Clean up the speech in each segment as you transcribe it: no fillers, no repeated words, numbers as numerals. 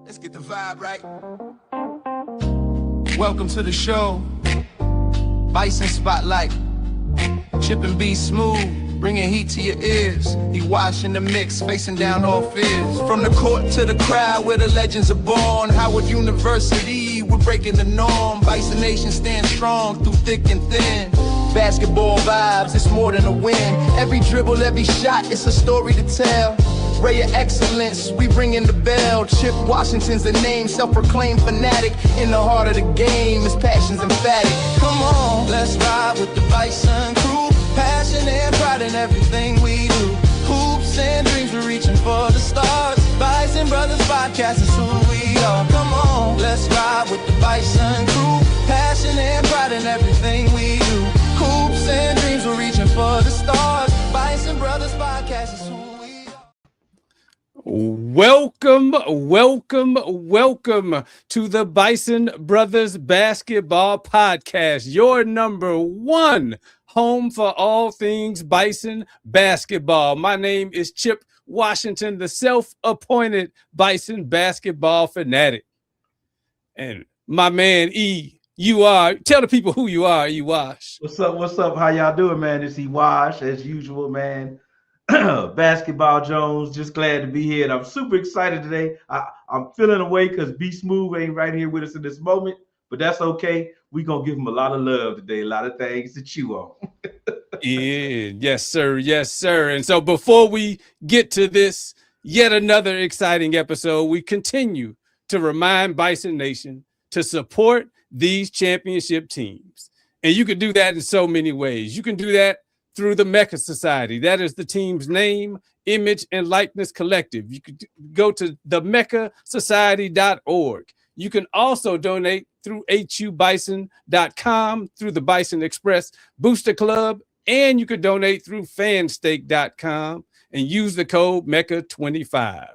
Let's get the vibe right. Welcome to the show. Bison Spotlight. Chip and B Smooth, bringing heat to your ears. He washing the mix, facing down all fears. From the court to the crowd where the legends are born. Howard University, we're breaking the norm. Bison Nation stands strong through thick and thin. Basketball vibes, it's more than a win. Every dribble, every shot, it's a story to tell. Ray of excellence, we ringing the bell. Chip Washington's the name, self-proclaimed fanatic. In the heart of the game, his passion's emphatic. Come on, let's ride with the Bison crew. Passion and pride in everything we do. Hoops and dreams, we're reaching for the stars. Bison Brothers Podcast is who we are. Come on, let's ride with the Bison crew. Passion and pride in everything we do. Hoops and dreams, we're reaching for the stars. Bison Brothers Podcast is who we are. Welcome to the Bison Brothers Basketball Podcast, your number one home for all things Bison basketball. My name is Chip Washington, the self-appointed Bison basketball fanatic. And my man, tell the people who you are, E-Wash. What's up? How y'all doing, man? It's E-Wash, as usual, man. Basketball Jones, just glad to be here. And I'm super excited today. I'm feeling away because B Smooth ain't right here with us in this moment, but that's okay. We're going to give him a lot of love today, a lot of things to chew on. Yeah, yes, sir. And so before we get to this, yet another exciting episode, we continue to remind Bison Nation to support these championship teams. And you can do that in so many ways. You can do that through the MLk Society. That is the team's name, image, and likeness collective. You could go to the MLkSociety.org. You can also donate through hubison.com, through the Bison Express Booster Club, and you could donate through fanstake.com and use the code MECA25.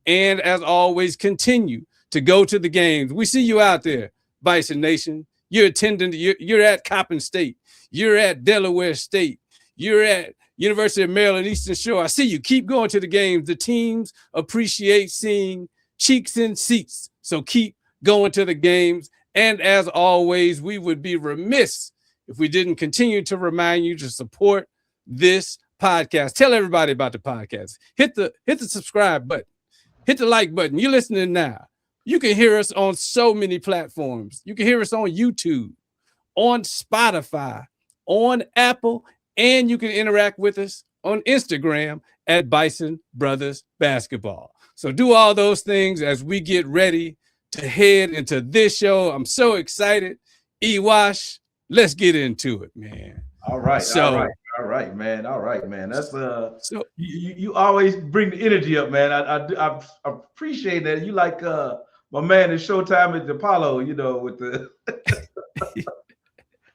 And as always, continue to go to the games. We see you out there, Bison Nation. You're attending, you're at Coppin State. You're at Delaware State. You're at University of Maryland Eastern Shore. I see you. Keep going to the games. The teams appreciate seeing cheeks in seats. So keep going to the games. And as always, we would be remiss if we didn't continue to remind you to support this podcast. Tell everybody about the podcast. Hit the subscribe button. Hit the like button. You're listening now. You can hear us on so many platforms. You can hear us on YouTube, on Spotify, on Apple, and you can interact with us on Instagram at Bison Brothers Basketball. So do all those things as we get ready to head into this show. I'm so excited. E-Wash, let's get into it, man. All right, man. That's so you always bring the energy up, man. I appreciate that. You like my man in Showtime at the Apollo, with the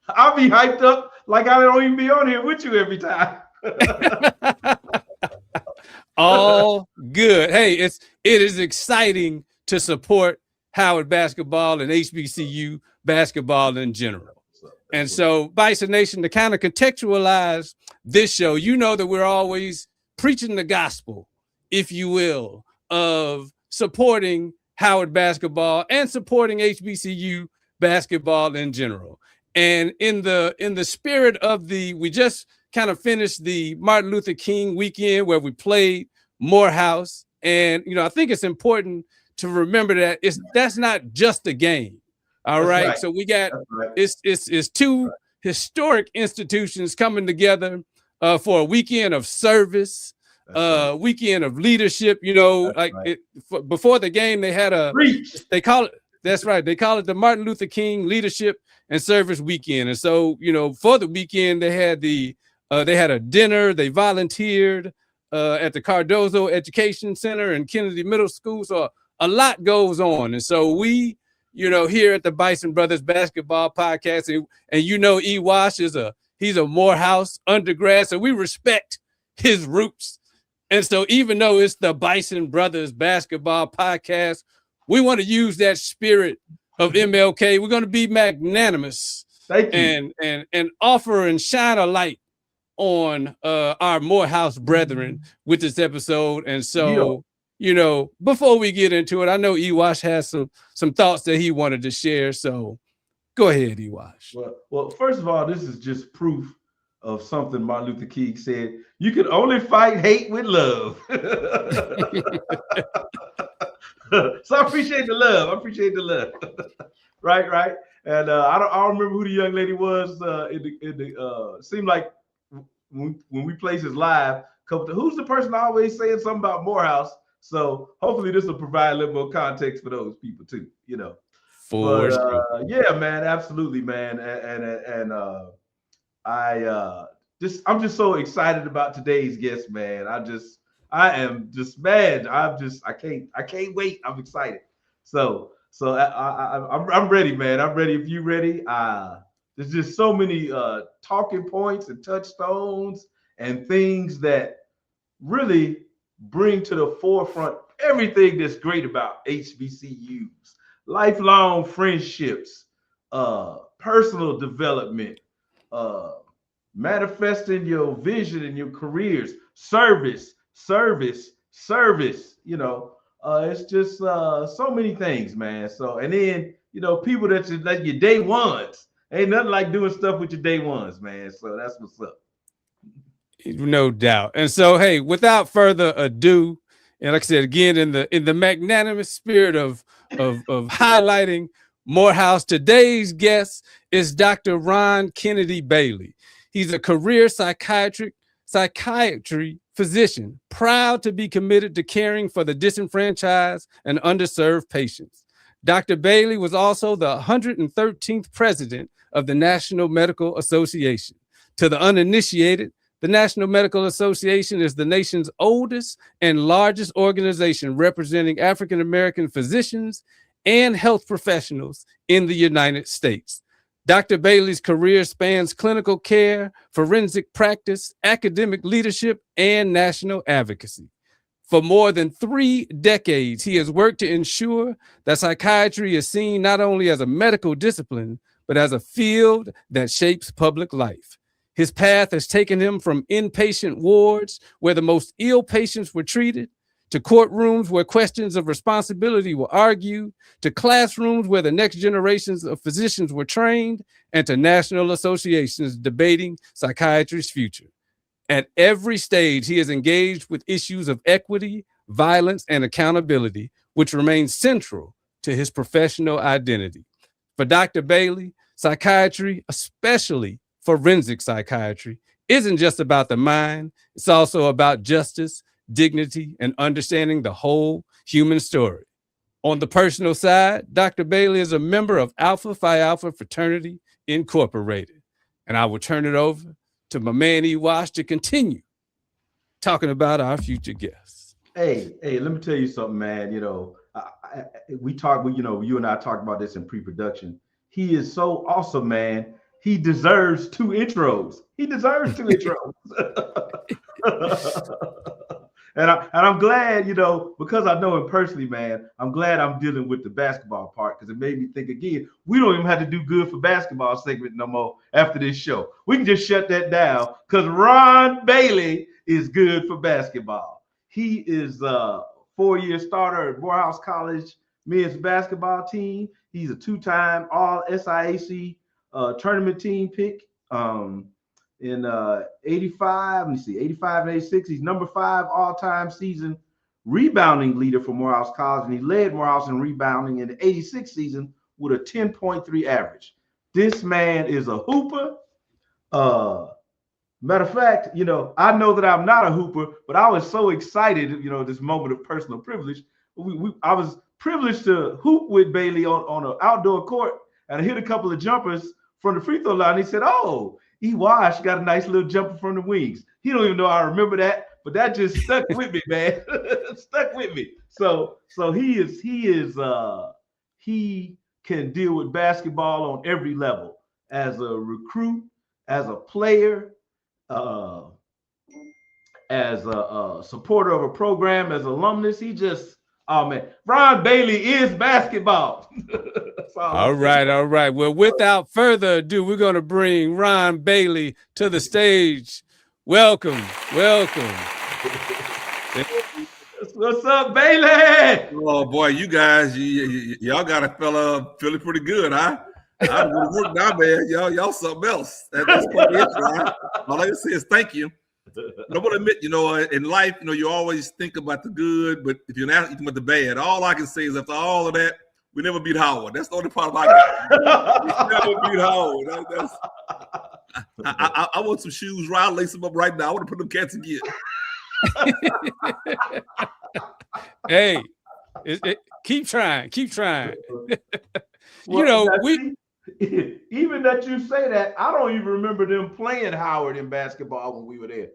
I'll be hyped up like I don't even be on here with you every time. All good. Hey, it is exciting to support Howard basketball and HBCU basketball in general. And so, Bison Nation, to kind of contextualize this show, you know that we're always preaching the gospel, if you will, of supporting Howard basketball and supporting HBCU basketball in general. And in the spirit of we just kind of finished the Martin Luther King weekend where we played Morehouse. And, I think it's important to remember that that's not just a game. All right. So we got it's two historic institutions coming together for a weekend of service, weekend of leadership. Before the game, they had they call it the Martin Luther King Leadership and Service Weekend. And so, for the weekend, they had they had a dinner. They volunteered at the Cardozo Education Center and Kennedy Middle School. So a lot goes on. And so we, here at the Bison Brothers Basketball Podcast, and E-Wash he's a Morehouse undergrad, so we respect his roots. And so even though it's the Bison Brothers Basketball Podcast, we want to use that spirit of MLK. We're going to be magnanimous. Thank you. And offer and shine a light on our Morehouse brethren with this episode. And so you know, before we get into it, I know Ewash has some thoughts that he wanted to share. So go ahead, Ewash. Well, first of all, this is just proof of something Martin Luther King said. You can only fight hate with love. So I appreciate the love. Right. And I don't remember who the young lady was. Seemed like when we place this live, who's the person always saying something about Morehouse? So hopefully this will provide a little more context for those people too, you know. For sure. Yeah, man, absolutely, man. I'm just so excited about today's guest, man. I am just mad. I can't wait. I'm excited. So I'm ready, man. I'm ready if you're ready. There's just so many talking points and touchstones and things that really bring to the forefront everything that's great about HBCUs, lifelong friendships, personal development, manifesting your vision and your careers, service. You know, it's just so many things, man. So, and then, you know, people that you like your day ones. Ain't nothing like doing stuff with your day ones, man. So that's what's up. No doubt. And so, hey, without further ado, and like I said again, in the magnanimous spirit of highlighting Morehouse, today's guest is Dr. Rahn Kennedy Bailey. He's a career psychiatry physician, proud to be committed to caring for the disenfranchised and underserved patients. Dr. Bailey was also the 113th president of the National Medical Association. To the uninitiated, the National Medical Association is the nation's oldest and largest organization representing African American physicians and health professionals in the United States. Dr. Bailey's career spans clinical care, forensic practice, academic leadership, and national advocacy. For more than 3 decades, he has worked to ensure that psychiatry is seen not only as a medical discipline, but as a field that shapes public life. His path has taken him from inpatient wards where the most ill patients were treated, to courtrooms where questions of responsibility were argued, to classrooms where the next generations of physicians were trained, and to national associations debating psychiatry's future. At every stage, he is engaged with issues of equity, violence, and accountability, which remain central to his professional identity. For Dr. Bailey, psychiatry, especially forensic psychiatry, isn't just about the mind. It's also about justice, dignity, and understanding the whole human story. On the personal side, Dr. Bailey is a member of Alpha Phi Alpha Fraternity Incorporated. And I will turn it over to my man Ewash to continue talking about our future guests. Hey, let me tell you something, man. You know, you and I talked about this in pre-production. He is so awesome, man. He deserves 2 intros. And I'm glad, you know, because I know him personally, man, I'm glad I'm dealing with the basketball part, because it made me think again, we don't even have to do good for basketball segment no more after this show. We can just shut that down, because Rahn Bailey is good for basketball. He is a 4-year starter at Morehouse College men's basketball team. He's a 2-time all SIAC tournament team pick. In 85 and 86, he's number 5 all-time season rebounding leader for Morehouse College, and he led Morehouse in rebounding in the 86 season with a 10.3 average. This man is a hooper. Matter of fact, you know, I know that I'm not a hooper, but I was so excited, you know, this moment of personal privilege. I was privileged to hoop with Bailey on an outdoor court, and I hit a couple of jumpers from the free throw line. He said, "Oh, Ewash got a nice little jumper from the wings." He don't even know I remember that, but that just stuck with me, man. Stuck with me. So he can deal with basketball on every level, as a recruit, as a player, as a supporter of a program, as alumnus. He just, oh man, Rahn Bailey is basketball. All right. Well, without further ado, we're going to bring Rahn Bailey to the stage. Welcome. Yes, What's up, Bailey? Oh boy, you guys, y'all got a fella feeling pretty good, huh? I'm going to work now, man. Y'all something else. That's part of it, right? All I can say is thank you. But I'm gonna admit, in life, you always think about the good, but if you're not thinking about the bad, all I can say is after all of that, we never beat Howard. That's the only part I got. We never beat Howard. I want some shoes, right? I'll lace them up right now. I want to put them cats again. Hey, keep trying. Well, even that you say that, I don't even remember them playing Howard in basketball when we were there.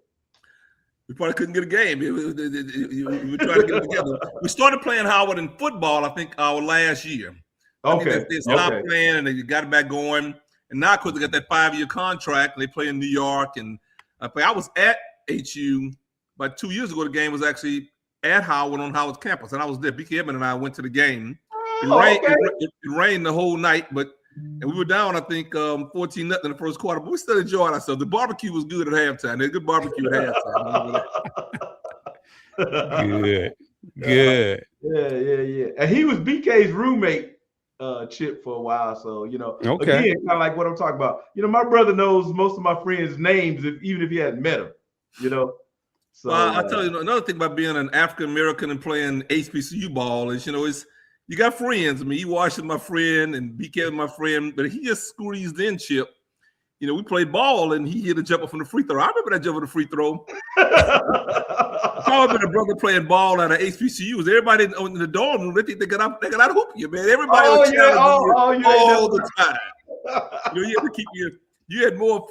We probably couldn't get a game. We were trying to get it together. We started playing Howard in football, I think, our last year. Okay. They stopped playing and they got it back going. And now, of course, they got that 5-year contract and they play in New York. And I was at HU about 2 years ago. The game was actually at Howard on Howard's campus. And I was there. BK Edmond and I went to the game. It rained the whole night, and we were down, I think, 14-0 in the first quarter, but we still enjoyed ourselves. The barbecue was good at halftime. They had good barbecue at halftime. Good. Yeah. And he was BK's roommate, Chip, for a while. So, again, kind of like what I'm talking about. My brother knows most of my friends' names, even if he hadn't met them, So I'll tell you another thing about being an African American and playing HBCU ball is, you got friends. I mean, Washington, my friend, and BK, my friend, but he just squeezed in, Chip. We played ball, and he hit a jumper from the free throw. I remember that jump from the free throw. Probably been a brother playing ball at an HBCUs. Everybody in the dorm room, they think they got out of hoop you, man. Everybody was challenging you all the time. You had to keep you had more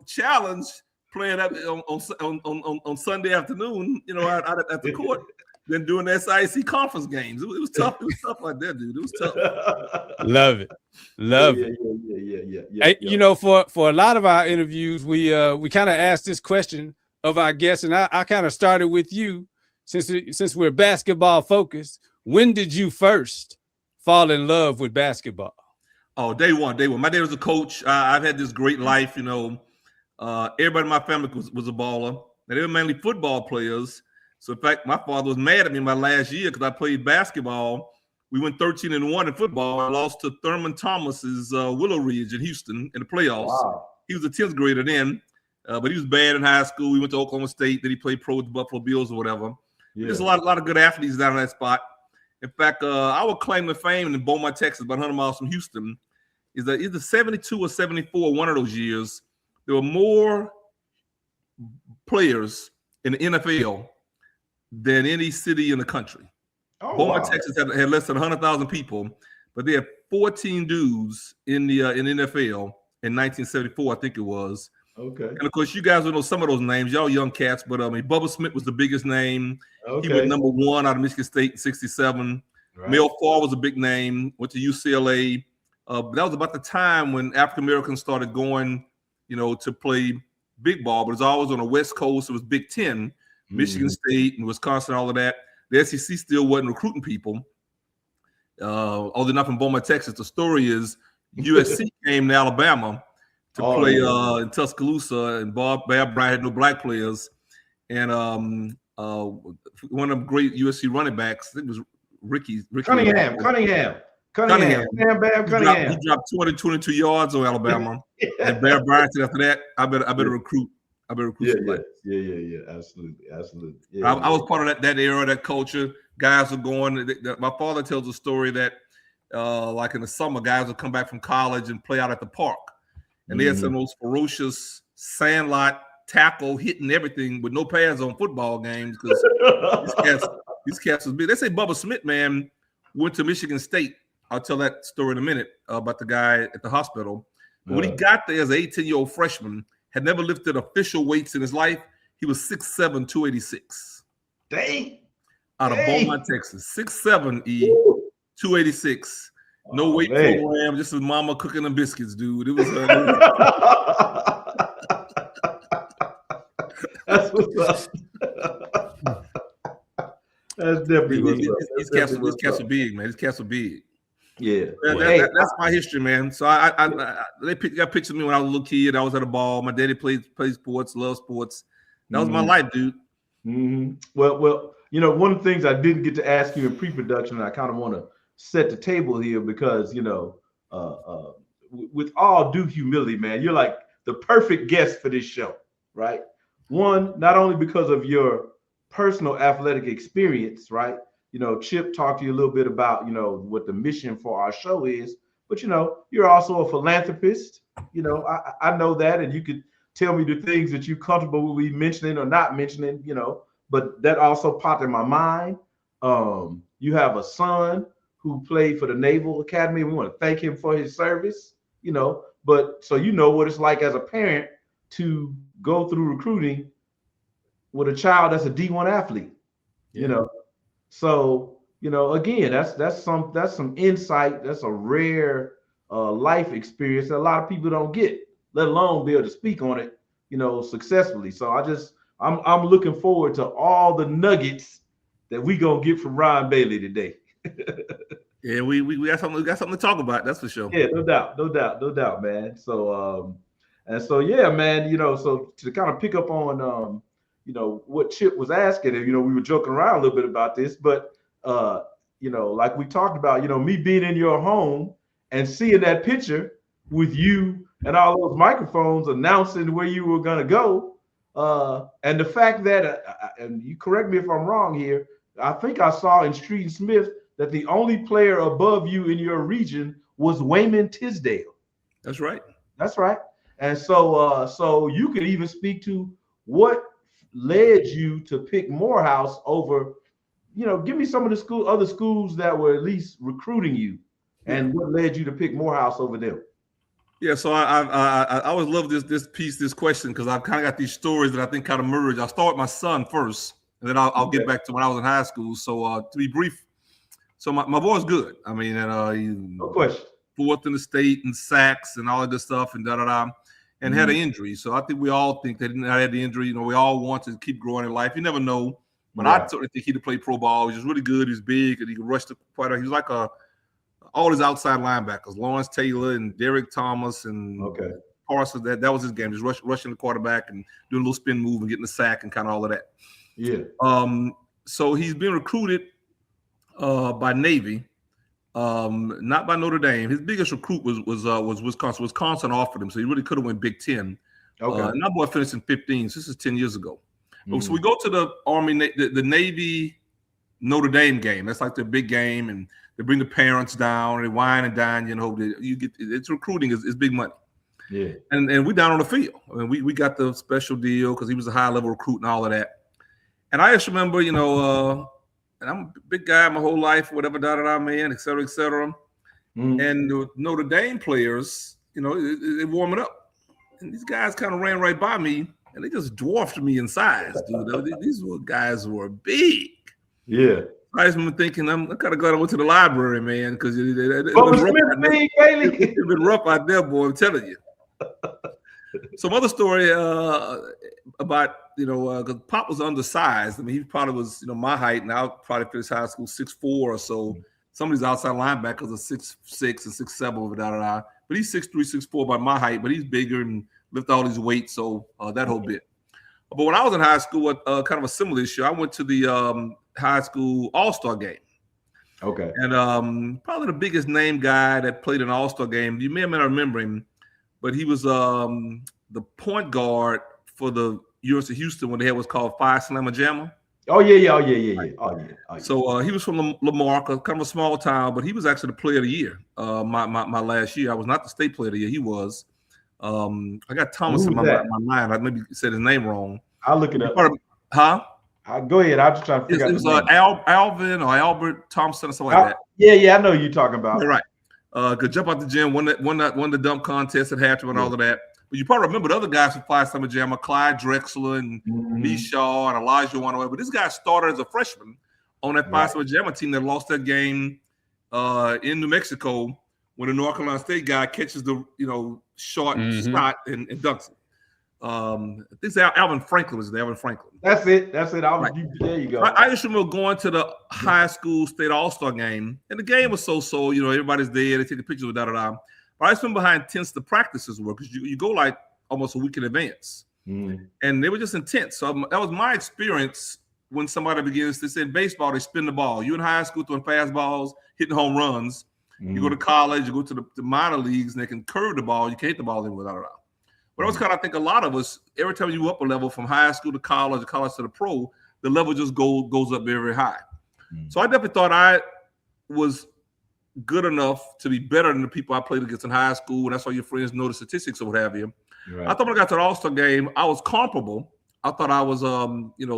challenge playing on Sunday afternoon, out at the court. Than doing the SIC conference games. It was tough. It was tough like that, dude. It was tough. Love it. Yeah. Hey, for a lot of our interviews, we kind of asked this question of our guests, and I kind of started with you since we're basketball focused. When did you first fall in love with basketball? Oh, day one. My dad was a coach. I've had this great life. Everybody in my family was a baller, and they were mainly football players. So, in fact, my father was mad at me my last year because I played basketball. We went 13-1 in football. I lost to Thurman Thomas's Willow Ridge in Houston in the playoffs. Wow. He was a 10th grader then, but he was bad in high school. We went to Oklahoma State. Then he played pro with the Buffalo Bills or whatever. Yeah. There's a lot of good athletes down in that spot. In fact, our claim to fame in Beaumont, Texas, about 100 miles from Houston, is that either 72 or 74, one of those years, there were more players in the NFL than any city in the country. Beaumont, Texas had less than 100,000 people, but they had 14 dudes in the NFL in 1974, I think it was. Okay. And of course, you guys will know some of those names. Y'all young cats, but Bubba Smith was the biggest name. Okay. He was number 1 out of Michigan State in '67. Right. Mel Farr was a big name. Went to UCLA. But that was about the time when African Americans started going, to play big ball. But it's always on the West Coast. It was Big Ten. Michigan State and Wisconsin, all of that. The SEC still wasn't recruiting people. Although not from Beaumont, Texas. The story is USC came to Alabama to play in Tuscaloosa, and Bob Bryant had no black players. And one of the great USC running backs, I think it was Ricky Cunningham. He dropped 22 yards on Alabama. And Bear Bryant said after that, I better recruit. Somebody. Yeah. Absolutely. Yeah, I was part of that era, that culture. Guys were going. My father tells a story that, like in the summer, guys would come back from college and play out at the park, and they had some of those ferocious sandlot tackle hitting everything with no pads on football games because these cats was big. They say Bubba Smith, man, went to Michigan State. I'll tell that story in a minute about the guy at the hospital. But when he got there as an 18-year-old freshman, had never lifted official weights in his life. He was 6'7", 286. Dang. Out of Beaumont, Texas. 6'7", 286. No weight program, just his mama cooking them biscuits, dude. It was That's what's up. That's definitely what's up. These cats are big, man. These cats are big. Yeah, that's my history, man. So they got pictures of me when I was a little kid. I was at a ball. My daddy played sports, loved sports. That was my life, dude. Mm-hmm. Well, You know, one of the things I didn't get to ask you in pre-production, and I kind of want to set the table here because, you know, with all due humility, man, you're like the perfect guest for this show, right? One, not only because of your personal athletic experience, right? You know, Chip talked to you a little bit about, you know, what the mission for our show is, but, you know, you're also a philanthropist. You know, I know that, and you could tell me the things that you're comfortable with me mentioning or not mentioning, you know, but that also popped in my mind. You have a son who played for the Naval Academy. We want to thank him for his service, you know, but so you know what it's like as a parent to go through recruiting with a child that's a D1 athlete, you know. So, you know, again, that's some insight. That's a rare life experience that a lot of people don't get, let alone be able to speak on it, you know, successfully. So I'm looking forward to all the nuggets that we gonna get from Rahn Bailey today. Yeah, we got something to talk about. That's for sure. Yeah, no doubt, man. So and so yeah, man. You know, so to kind of pick up on you know, what Chip was asking, and you know, we were joking around a little bit about this, but you know, like we talked about, you know, me being in your home and seeing that picture with you and all those microphones announcing where you were gonna go, and the fact that, and you correct me if I'm wrong here, I think I saw in Street and Smith that the only player above you in your region was Wayman Tisdale. That's right. That's right. And so, so you could even speak to what led you to pick Morehouse over, you know, give me some of the other schools that were at least recruiting you, and what led you to pick Morehouse over them. Yeah, so I always love this question, because I've kind of got these stories that I think kind of merge. I'll start with my son first, and then I'll get back to when I was in high school. So to be brief, so my boy's good. I mean, and no question. Fourth in the state in sacks and all of this stuff, and and had an injury. So I think we all think that I had the injury. You know, we all want to keep growing in life. You never know. But I certainly think he'd play pro ball. He was really good. He was big, and he could rush the quite. He was like all his outside linebackers, Lawrence Taylor and Derek Thomas and Parsons. That was his game. Just rushing the quarterback and doing a little spin move and getting the sack and kind of all of that. Yeah. So he's been recruited by Navy, not by Notre Dame. His biggest recruit was Wisconsin. Wisconsin offered him, so he really could have went Big Ten. And that boy finished in 15. So this is 10 years ago. So we go to the Army, the Navy Notre Dame game. That's like the big game, and they bring the parents down, and they wine and dine. You know, you get it's recruiting is big money. Yeah. And we down on the field. I mean, we got the special deal because he was a high level recruit and all of that. And I just remember, you know, and I'm a big guy my whole life, whatever, man, et cetera, et cetera. And the Notre Dame players, you know, they warm it up. And these guys kind of ran right by me, and they just dwarfed me in size, dude. These guys were big. Yeah. I just remember thinking, I'm kind of glad I went to the library, man, because it been rough out there, boy, I'm telling you. Some other story about, you know, because Pop was undersized. I mean, he probably was, you know, my height, and I'll probably finish high school 6'4" or so. Some of these outside linebackers are 6'6" and 6'7", but he's 6'3", 6'4" by my height, but he's bigger and lift all these weights, so that whole bit. But when I was in high school, kind of a similar issue, I went to the high school all-star game. Okay. And probably the biggest name guy that played an all-star game, you may or may not remember him, but he was the point guard for the University of Houston when they had what's called Phi Slamma Jamma. Oh yeah. So he was from Lamar, kind of a small town, but he was actually the player of the year. My last year, I was not the state player of the year. He was. I got Thomas in my mind. I maybe said his name wrong. I'll look it up. Go ahead. I'll just try to figure out. It was Alvin or Albert Thompson or something like that. Yeah, I know who you're talking about. You're right. Could jump out the gym, won the dunk contest at halftime and all of that. But you probably remember the other guys from Phi Slamma Jamma, Clyde Drexler and Lee Shaw and Elijah Wanaway. But this guy started as a freshman on that Phi Slamma Jamma team that lost that game in New Mexico when the North Carolina State guy catches the short shot and dunks it. I think Alvin Franklin was there. Alvin Franklin. That's it. There you go. I just remember going to the high school state all-star game, and the game was so. You know, everybody's there. They take the pictures with da. But I just remember how intense the practices were, because you go like almost a week in advance, and they were just intense. So that was my experience when somebody begins to say in baseball, they spin the ball. You in high school throwing fastballs, hitting home runs. You go to college, you go to the minor leagues, and they can curve the ball. You can't hit the ball in without it out. But I was kind of, I think a lot of us, every time you up a level from high school to college to the pro, the level just goes up very, very high. So I definitely thought I was good enough to be better than the people I played against in high school. And that's why your friends know the statistics or what have you. Right. I thought when I got to the All-Star game, I was comparable. I thought I was,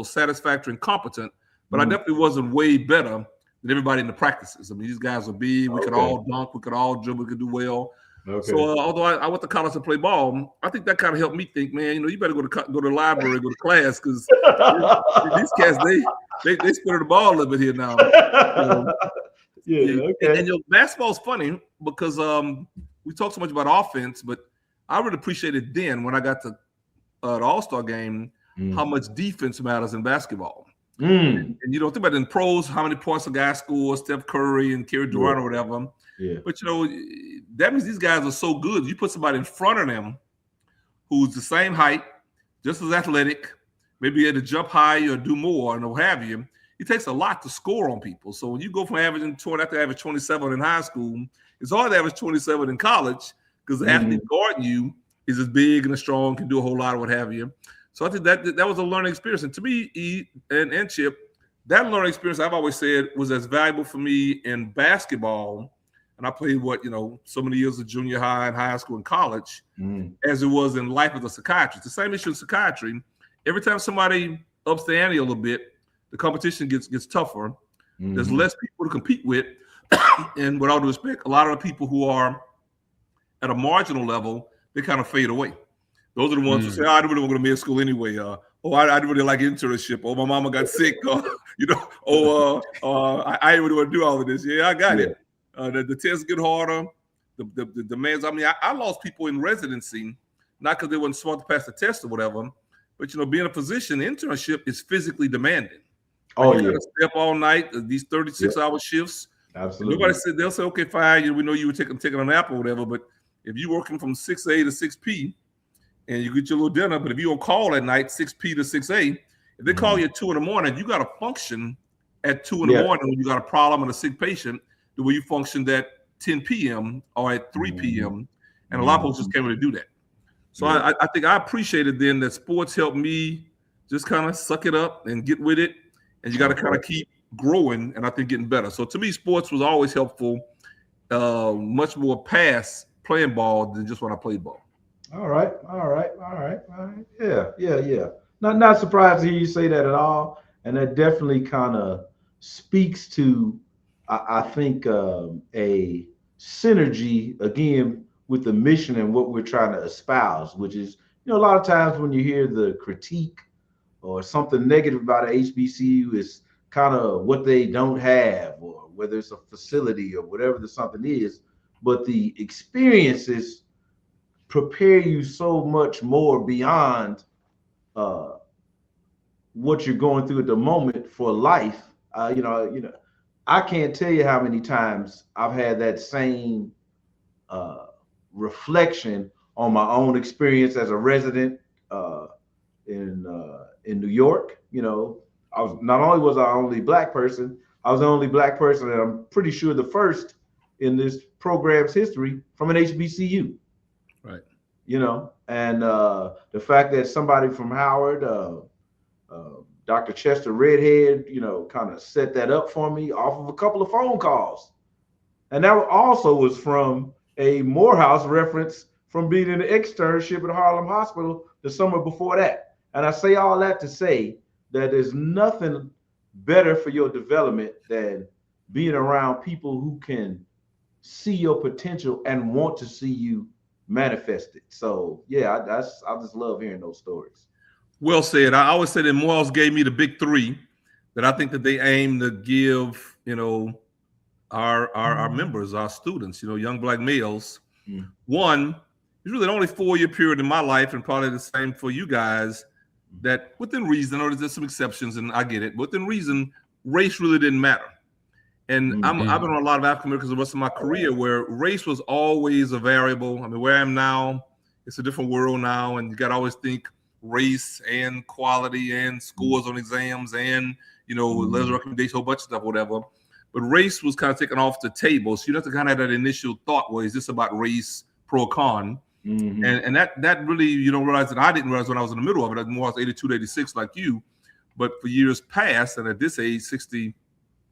satisfactory and competent, but I definitely wasn't way better than everybody in the practices. I mean, these guys are big. We could all dunk. We could all dribble. We could do well. So although I went to college to play ball, I think that kind of helped me think, man, you better go to the library, go to class, because these cats, they spin the ball a little bit here now. And basketball's funny because we talk so much about offense, but I really appreciated then when I got to the All-Star game how much defense matters in basketball. And you don't think about it in pros, how many points a guy scores, Steph Curry and Kevin Durant or whatever. Yeah. But, that means these guys are so good. You put somebody in front of them who's the same height, just as athletic, maybe able to jump high or do more and what have you. It takes a lot to score on people. So when you go from averaging 20 after average 27 in high school, it's hard to average 27 in college because the athlete guarding you is as big and as strong, can do a whole lot of what have you. So I think that was a learning experience. And to me, E and Chip, that learning experience, I've always said, was as valuable for me in basketball. And I played so many years of junior high and high school and college as it was in life as a psychiatrist. The same issue in psychiatry. Every time somebody ups the ante a little bit, the competition gets tougher. There's less people to compete with. And with all due respect, a lot of the people who are at a marginal level, they kind of fade away. Those are the ones who say, I didn't really want to go to med school anyway. I didn't really like internship. My mama got sick. I didn't really want to do all of this. Yeah, I got it. The tests get harder. The demands. I mean, I lost people in residency, not because they weren't smart to pass the test or whatever, but being a physician, internship is physically demanding. You got to stay up all night, these 36-hour shifts. Absolutely. Nobody said, they'll say, okay, fine, we know you were taking a nap or whatever, but if you're working from 6 A to 6 P and you get your little dinner, but if you don't call at night, 6 P to 6 A, if they call you at 2 in the morning, you got to function at 2 in the morning when you got a problem and a sick patient, the way you functioned at 10 p.m. or at 3 p.m. And a lot of folks just can't really do that. So I think I appreciated then that sports helped me just kind of suck it up and get with it. And you got to kind of keep growing and I think getting better. So to me, sports was always helpful, much more past playing ball than just when I played ball. All right. Yeah. Not surprised to hear you say that at all. And that definitely kind of speaks to, I think, a synergy, again, with the mission and what we're trying to espouse, which is, a lot of times when you hear the critique or something negative about an HBCU, is kind of what they don't have or whether it's a facility or whatever the something is. But the experiences prepare you so much more beyond what you're going through at the moment for life. I can't tell you how many times I've had that same reflection on my own experience as a resident in New York. I was not only was I only black person, I was the only black person, and I'm pretty sure the first in this program's history from an HBCU. Right. And the fact that somebody from Howard, Dr. Chester Redhead, kind of set that up for me off of a couple of phone calls. And that also was from a Morehouse reference from being in an externship at Harlem Hospital the summer before that. And I say all that to say that there's nothing better for your development than being around people who can see your potential and want to see you manifest it. So yeah, I just love hearing those stories. Well said. I always say that Morehouse gave me the big three that I think that they aim to give, our members, our students, young black males. One, it's really the only 4-year period in my life, and probably the same for you guys, that within reason, or there's some exceptions, and I get it, but within reason, race really didn't matter. And I've been on a lot of African Americans the rest of my career where race was always a variable. I mean, where I am now, it's a different world now, and you got to always think race and quality and scores on exams and, letters of recommendation, a whole bunch of stuff, whatever. But race was kind of taken off the table. So you have to kind of have that initial thought, well, is this about race, pro, con? And that really, you don't realize that I didn't realize when I was in the middle of it. I was 82 to 86 like you. But for years past, and at this age, 60,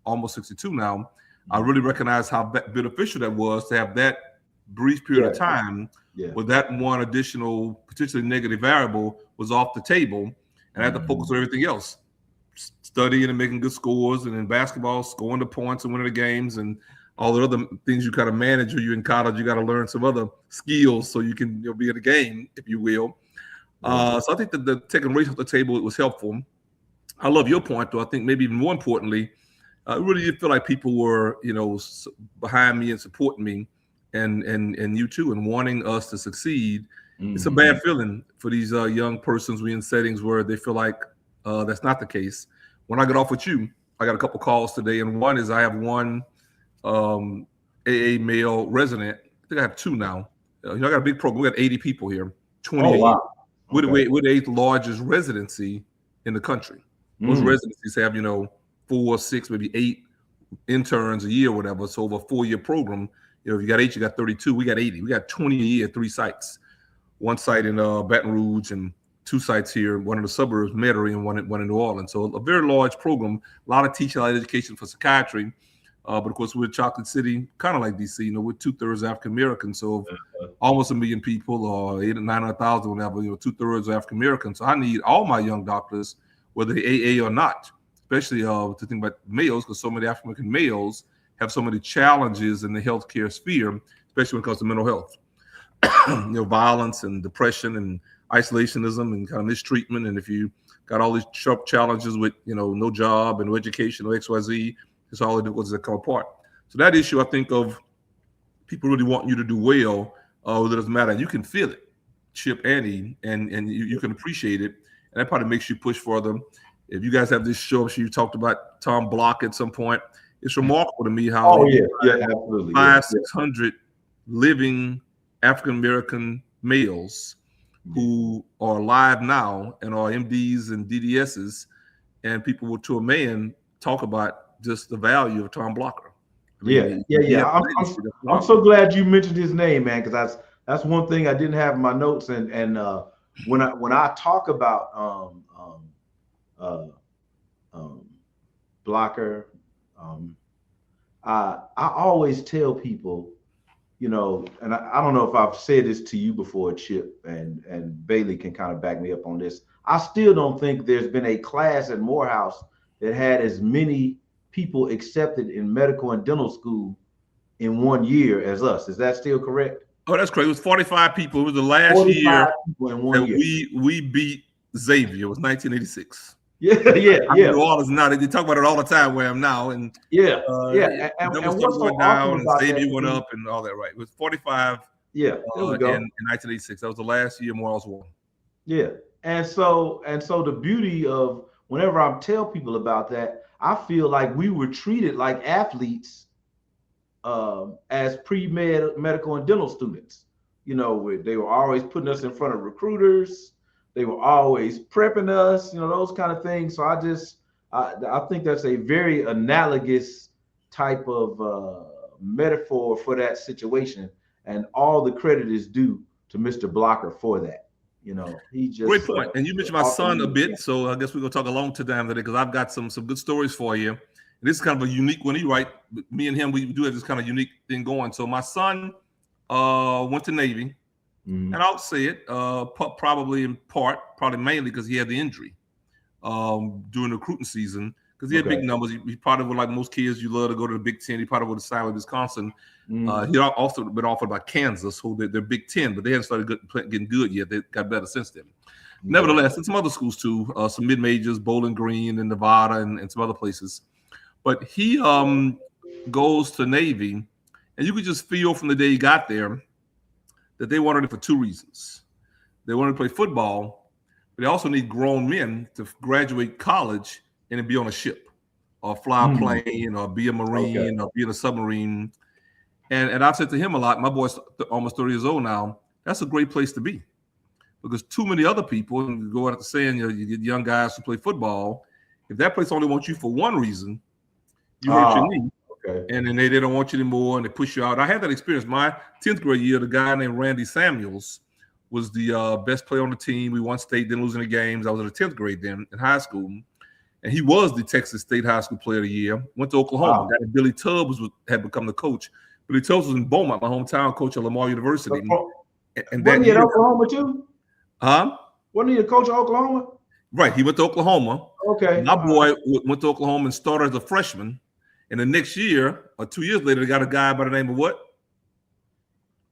almost 62 now, I really recognize how beneficial that was to have that brief period of time where that one additional, potentially negative variable was off the table, and I had to focus on everything else. Studying and making good scores, and in basketball, scoring the points and winning the games, and all the other things you kind of manage. Or you in college, you got to learn some other skills so you can be in the game, if you will. So I think that the taking race off the table, it was helpful. I love your point, though. I think maybe even more importantly, I really did feel like people were, behind me and supporting me, and you too, and wanting us to succeed. It's a bad feeling for these young persons. We in settings where they feel like that's not the case. When I got off with you, I got a couple calls today, and one is I have one AA male resident. I think I have two now. I got a big program. We got 80 people here, 20 wow. We're the 8th largest residency in the country. Most residencies have, 4, 6, maybe 8 interns a year or whatever. So over a 4-year program, if you got 8, you got 32. We got 80. We got 20 a year, 3 sites. One site in Baton Rouge and 2 sites here, one in the suburbs, Metairie, and one in New Orleans. So a very large program, a lot of teaching, a lot of education for psychiatry. But of course, we're Chocolate City, kind of like DC. We're 2/3 African American, so almost 1 million people, or 800,000 or 900,000, whatever. 2/3 African American. So I need all my young doctors, whether they AA or not, especially to think about males, because so many African American males have so many challenges in the healthcare sphere, especially when it comes to mental health, violence and depression and isolationism and kind of mistreatment. And if you got all these sharp challenges with, no job and no education or XYZ, it's all the difficulties that come apart. So that issue, I think, of people really wanting you to do well, it doesn't matter. You can feel it, Chip and E, and you can appreciate it. And that probably makes you push further. If you guys have this show, I'm sure you talked about Tom Block at some point. It's remarkable to me how absolutely 500-600 living African American males who are alive now and are MDs and DDSs, and people will, to a man, talk about just the value of Tom Blocker. I'm so glad you mentioned his name, man, because that's one thing I didn't have in my notes. And when I talk about Blocker, I always tell people, and I don't know if I've said this to you before, Chip, and Bailey can kind of back me up on this. I still don't think there's been a class at Morehouse that had as many people accepted in medical and dental school in 1 year as us. Is that still correct? Oh, that's correct. It was 45 people. It was the last year that we beat Xavier. It was 1986. New Orleans now. They talk about it all the time where I'm now. And and what's so down, and Xavier went up and all that, right? It was 45 there we go. In 1986. That was the last year Morehouse won. Yeah. And so the beauty of whenever I tell people about that, I feel like we were treated like athletes as pre-med, medical, and dental students. They were always putting us in front of recruiters. They were always prepping us, those kind of things. So I think that's a very analogous type of metaphor for that situation. And all the credit is due to Mr. Blocker for that. He just great point. And you mentioned my son a bit, so I guess we're gonna talk along to them today because I've got some good stories for you. And this is kind of a unique one. You're right. Me and him, we do have this kind of unique thing going. So my son went to Navy, and I'll say it, probably mainly because he had the injury during the recruiting season. Because he had big numbers. He probably would, like most kids, you love to go to the Big Ten. He probably would have signed with Wisconsin. He also been offered by Kansas, who they're Big Ten, but they haven't started getting good yet. They got better since then. Nevertheless, and some other schools too, some mid-majors, Bowling Green and Nevada and some other places. But he goes to Navy, and you could just feel from the day he got there that they wanted it for 2 reasons. They wanted to play football, but they also need grown men to graduate college and be on a ship or fly a plane or be a Marine or be in a submarine. And I've said to him a lot, my boy's almost 30 years old now, that's a great place to be. because too many other people, and you go out to saying, you get young guys who play football. If that place only wants you for one reason, you hurt your knee. Okay. And then they don't want you anymore, and they push you out. I had that experience. My 10th grade year, the guy named Randy Samuels was the best player on the team. We won state, didn't lose any games. I was in the 10th grade then in high school. And he was the Texas State High School Player of the Year. Went to Oklahoma. Guy Billy Tubbs had become the coach. Billy Tubbs was in Beaumont, my hometown, coach at Lamar University. And that year, Oklahoma too? Huh? Wasn't he a coach of Oklahoma? Right. He went to Oklahoma. Okay. My boy went to Oklahoma and started as a freshman. And the next year, or 2 years later, they got a guy by the name of what?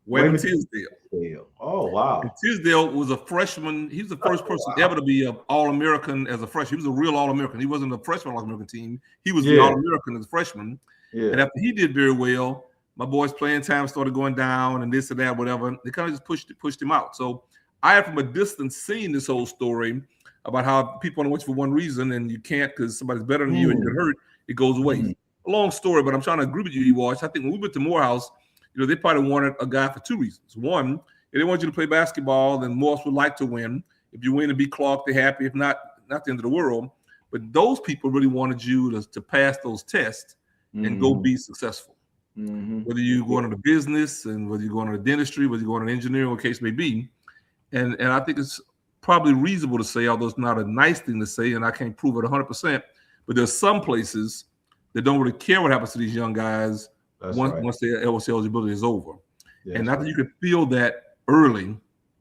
Wayman Tisdale. Oh, wow. And Tisdale was a freshman. He was the first person ever to be an All-American as a freshman. He was a real All-American. He wasn't a freshman All-American team. He was the All-American as a freshman. Yeah. And after he did very well, my boy's playing time started going down and this and that, whatever. They kind of just pushed him out. So I have from a distance seen this whole story about how people only want you for one reason and you can't because somebody's better than you and you get hurt. It goes away. A long story, but I'm trying to agree with you, E-Watch. I think when we went to Morehouse, they probably wanted a guy for two reasons. One, if they want you to play basketball, then Morse would like to win. If you win and beat Clark, they're happy. If not, not the end of the world. But those people really wanted you to pass those tests and go be successful. Whether you go into the business and whether you go into the dentistry, whether you go into engineering, what case may be. And I think it's probably reasonable to say, although it's not a nice thing to say, and I can't prove it 100%, but there's some places that don't really care what happens to these young guys once their eligibility is over. And I think you can feel that early.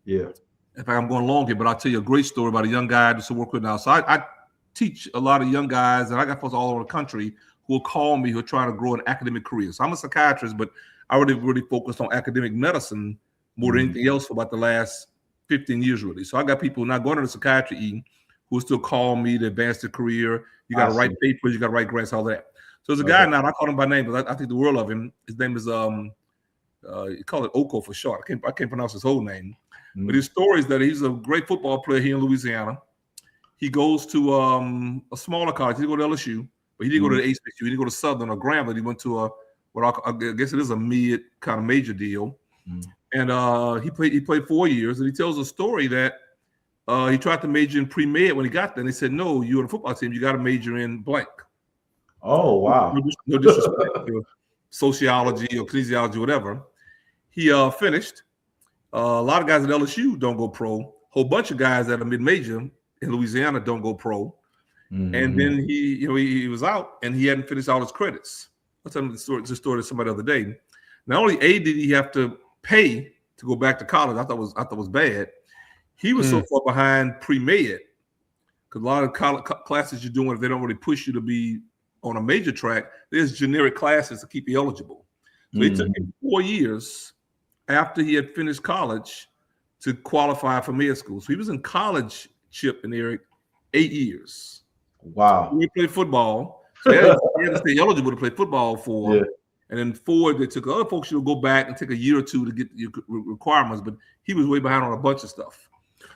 Yeah. In fact, I'm going long here, but I'll tell you a great story about a young guy I used to work with now. So I teach a lot of young guys, and I got folks all over the country who will call me who are trying to grow an academic career. So I'm a psychiatrist, but I really focused on academic medicine more than anything else for about the last 15 years, really. So I got people not going to the psychiatry who still call me to advance their career. You got to write papers, you got to write grants, all that. So there's a guy now, I call him by name, but I think the world of him. His name is you call it Oko for short. I can't pronounce his whole name. But his story is that he's a great football player here in Louisiana. He goes to a smaller college. He didn't go to LSU, but he didn't go to the HBCU. He didn't go to Southern or Grambling. He went to what I guess it is a mid kind of major deal. And he played 4 years. And he tells a story that he tried to major in pre-med when he got there. And they said, no, you're on a football team. You got to major in blank. Oh, wow. No disrespect to sociology or ecclesiology, whatever. He finished. A lot of guys at LSU don't go pro. A whole bunch of guys that are mid-major in Louisiana don't go pro. And then he was out and he hadn't finished all his credits. I'll tell you the story to somebody the other day. Not only did he have to pay to go back to college, I thought was bad. He was so far behind pre-med because a lot of college classes you're doing, if they don't really push you to be on a major track, there's generic classes to keep you eligible. So it took him 4 years after he had finished college to qualify for med school. So he was in college, Chip and Eric, 8 years. Wow. He played football. So he had to stay eligible to play football for. And then 4, they took other folks to go back and take a year or two to get your requirements, but he was way behind on a bunch of stuff.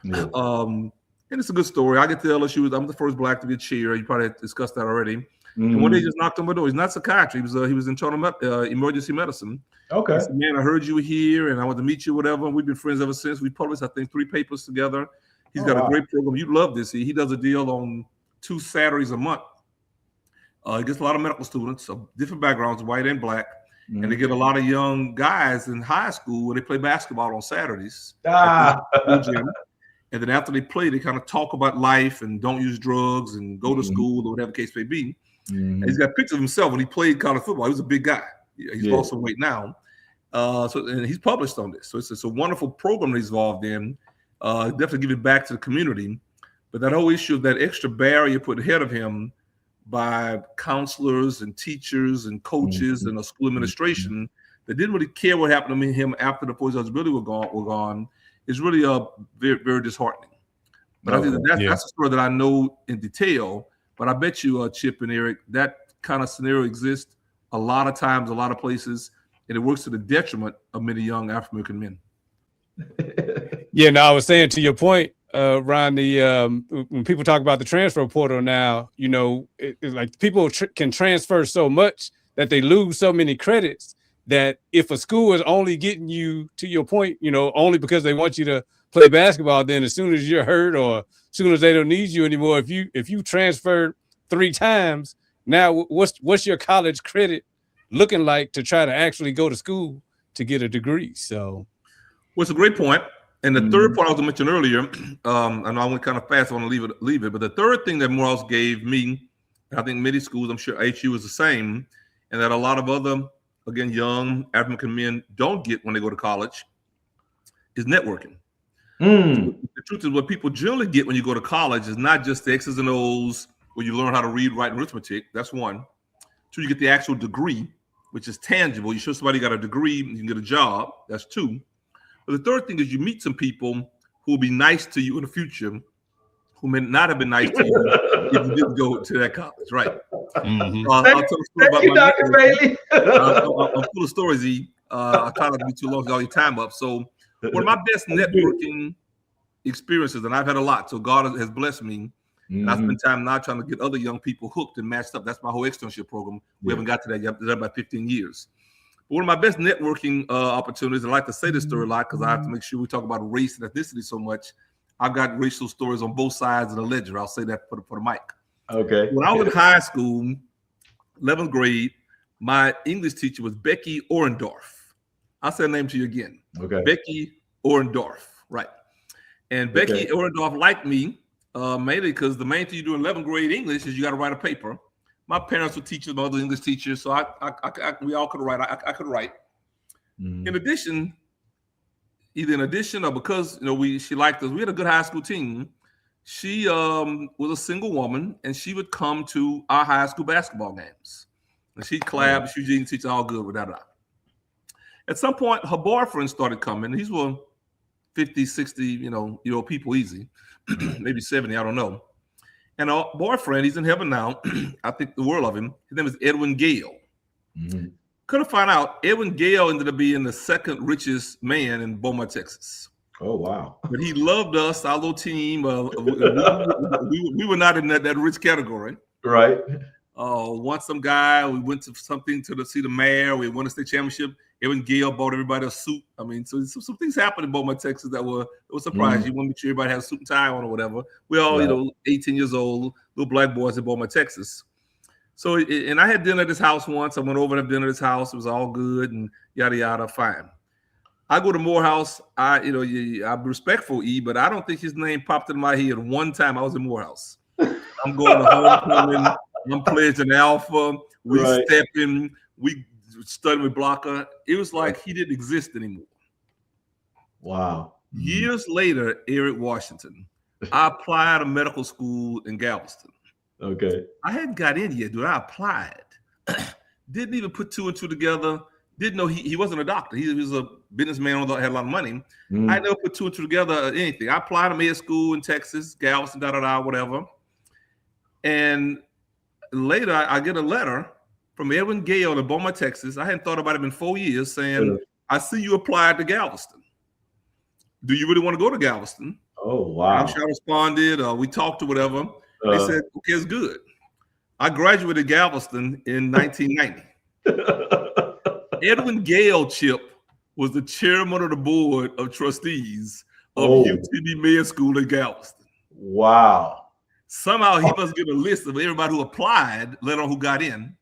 And it's a good story. I get to LSU. I'm the first black to be a chair. You probably discussed that already. And one day he just knocked on my door. He's not psychiatry. He was internal emergency medicine. Okay. He said, man, I heard you were here and I want to meet you, whatever. We've been friends ever since. We published, I think, 3 papers together. He's got a great program. You'd love this. He does a deal on 2 Saturdays a month. He gets a lot of medical students of different backgrounds, white and black. And they get a lot of young guys in high school when they play basketball on Saturdays. And then after they play, they kind of talk about life and don't use drugs and go to school or whatever the case may be. And he's got pictures of himself when he played college football. He was a big guy. He's lost some weight now. And he's published on this. So it's a wonderful program that he's involved in. Definitely give it back to the community. But that whole issue of that extra barrier put ahead of him by counselors and teachers and coaches and a school administration that didn't really care what happened to him after the post eligibility were gone is really very, very disheartening. But I think that's a story that I know in detail. But I bet you, Chip and Eric, that kind of scenario exists a lot of times, a lot of places, and it works to the detriment of many young African-American men. No, I was saying to your point, Ron, when people talk about the transfer portal now, it's like people can transfer so much that they lose so many credits that if a school is only getting you, to your point, only because they want you to play basketball, then as soon as you're hurt or as soon as they don't need you anymore, if you transferred 3 times, now what's your college credit looking like to try to actually go to school to get a degree? So, well, it's a great point. And the third point I was going to mention earlier, I know I went kind of fast, I want to leave it, but the third thing that Morehouse gave me, I think many schools, I'm sure HU is the same, and that a lot of other, again, young African men don't get when they go to college, is networking. The truth is, what people generally get when you go to college is not just the X's and O's, where you learn how to read, write, and arithmetic. That's one. 2, you get the actual degree, which is tangible. You show somebody got a degree, you can get a job. That's 2. But the third thing is you meet some people who will be nice to you in the future, who may not have been nice to you if you didn't go to that college, right? I'll tell a story about my Dr. Bailey. I'm full of stories, E. I try not to be too long to all your time up. So one of my best networking experiences, and I've had a lot, so God has blessed me. And I spend time now trying to get other young people hooked and matched up. That's my whole externship program. We haven't got to that yet. It's about 15 years. But one of my best networking opportunities, I like to say this story a lot because I have to make sure we talk about race and ethnicity so much. I've got racial stories on both sides of the ledger. I'll say that for the mic. Okay. When I was in high school, 11th grade, my English teacher was Becky Orendorff. I'll say her name to you again. Okay. Becky Orendorff, right. And Becky Orendorff liked me mainly because the main thing you do in 11th grade English is you got to write a paper. My parents were teachers, my other English teachers, so we all could write. I could write. In addition, either in addition or because she liked us, we had a good high school team. She was a single woman, and she would come to our high school basketball games. And she'd clap, she was teaching all good without that. At some point, her boyfriend started coming. These were 50, 60, year old people, easy, maybe 70, I don't know. And our boyfriend, he's in heaven now. I think the world of him. His name is Edwin Gale. Couldn't find out. Edwin Gale ended up being the 2nd richest man in Beaumont, Texas. Oh, wow. But he loved us, our little team. We were not in that rich category. Right. Once some guy, we went to something to see the mayor. We won a state championship. Edwin Gale bought everybody a suit. I mean, so some things happened in Beaumont, Texas that were surprising. You want to make sure everybody had a suit and tie on or whatever. We all, 18 years old, little black boys in Beaumont, Texas. So, and I had dinner at his house once. I went over and had dinner at his house. It was all good and yada, yada, fine. I go to Morehouse. I'm respectful, E, but I don't think his name popped in my head one time I was in Morehouse. I'm going to homecoming. I'm pledging alpha. We stepping. We studying with Blocker. It was like he didn't exist anymore. Wow. Years later, Eric Washington. I applied to medical school in Galveston. Okay. I hadn't got in yet, dude. I applied. Didn't even put 2 and 2 together. Didn't know he wasn't a doctor. He was a businessman, had a lot of money. I never put 2 and 2 together anything. I applied to med school in Texas, Galveston, whatever. And later, I get a letter from Edwin Gale in Beaumont, Texas. I hadn't thought about him in 4 years, saying, I see you applied to Galveston. Do you really want to go to Galveston? Oh, wow. I'm sure I responded. We talked or whatever. They said, okay, it's good. I graduated Galveston in 1990. Edwin Gale, Chip, was the chairman of the board of trustees of UTB Med School in Galveston. Wow. Somehow he must get a list of everybody who applied, let alone who got in,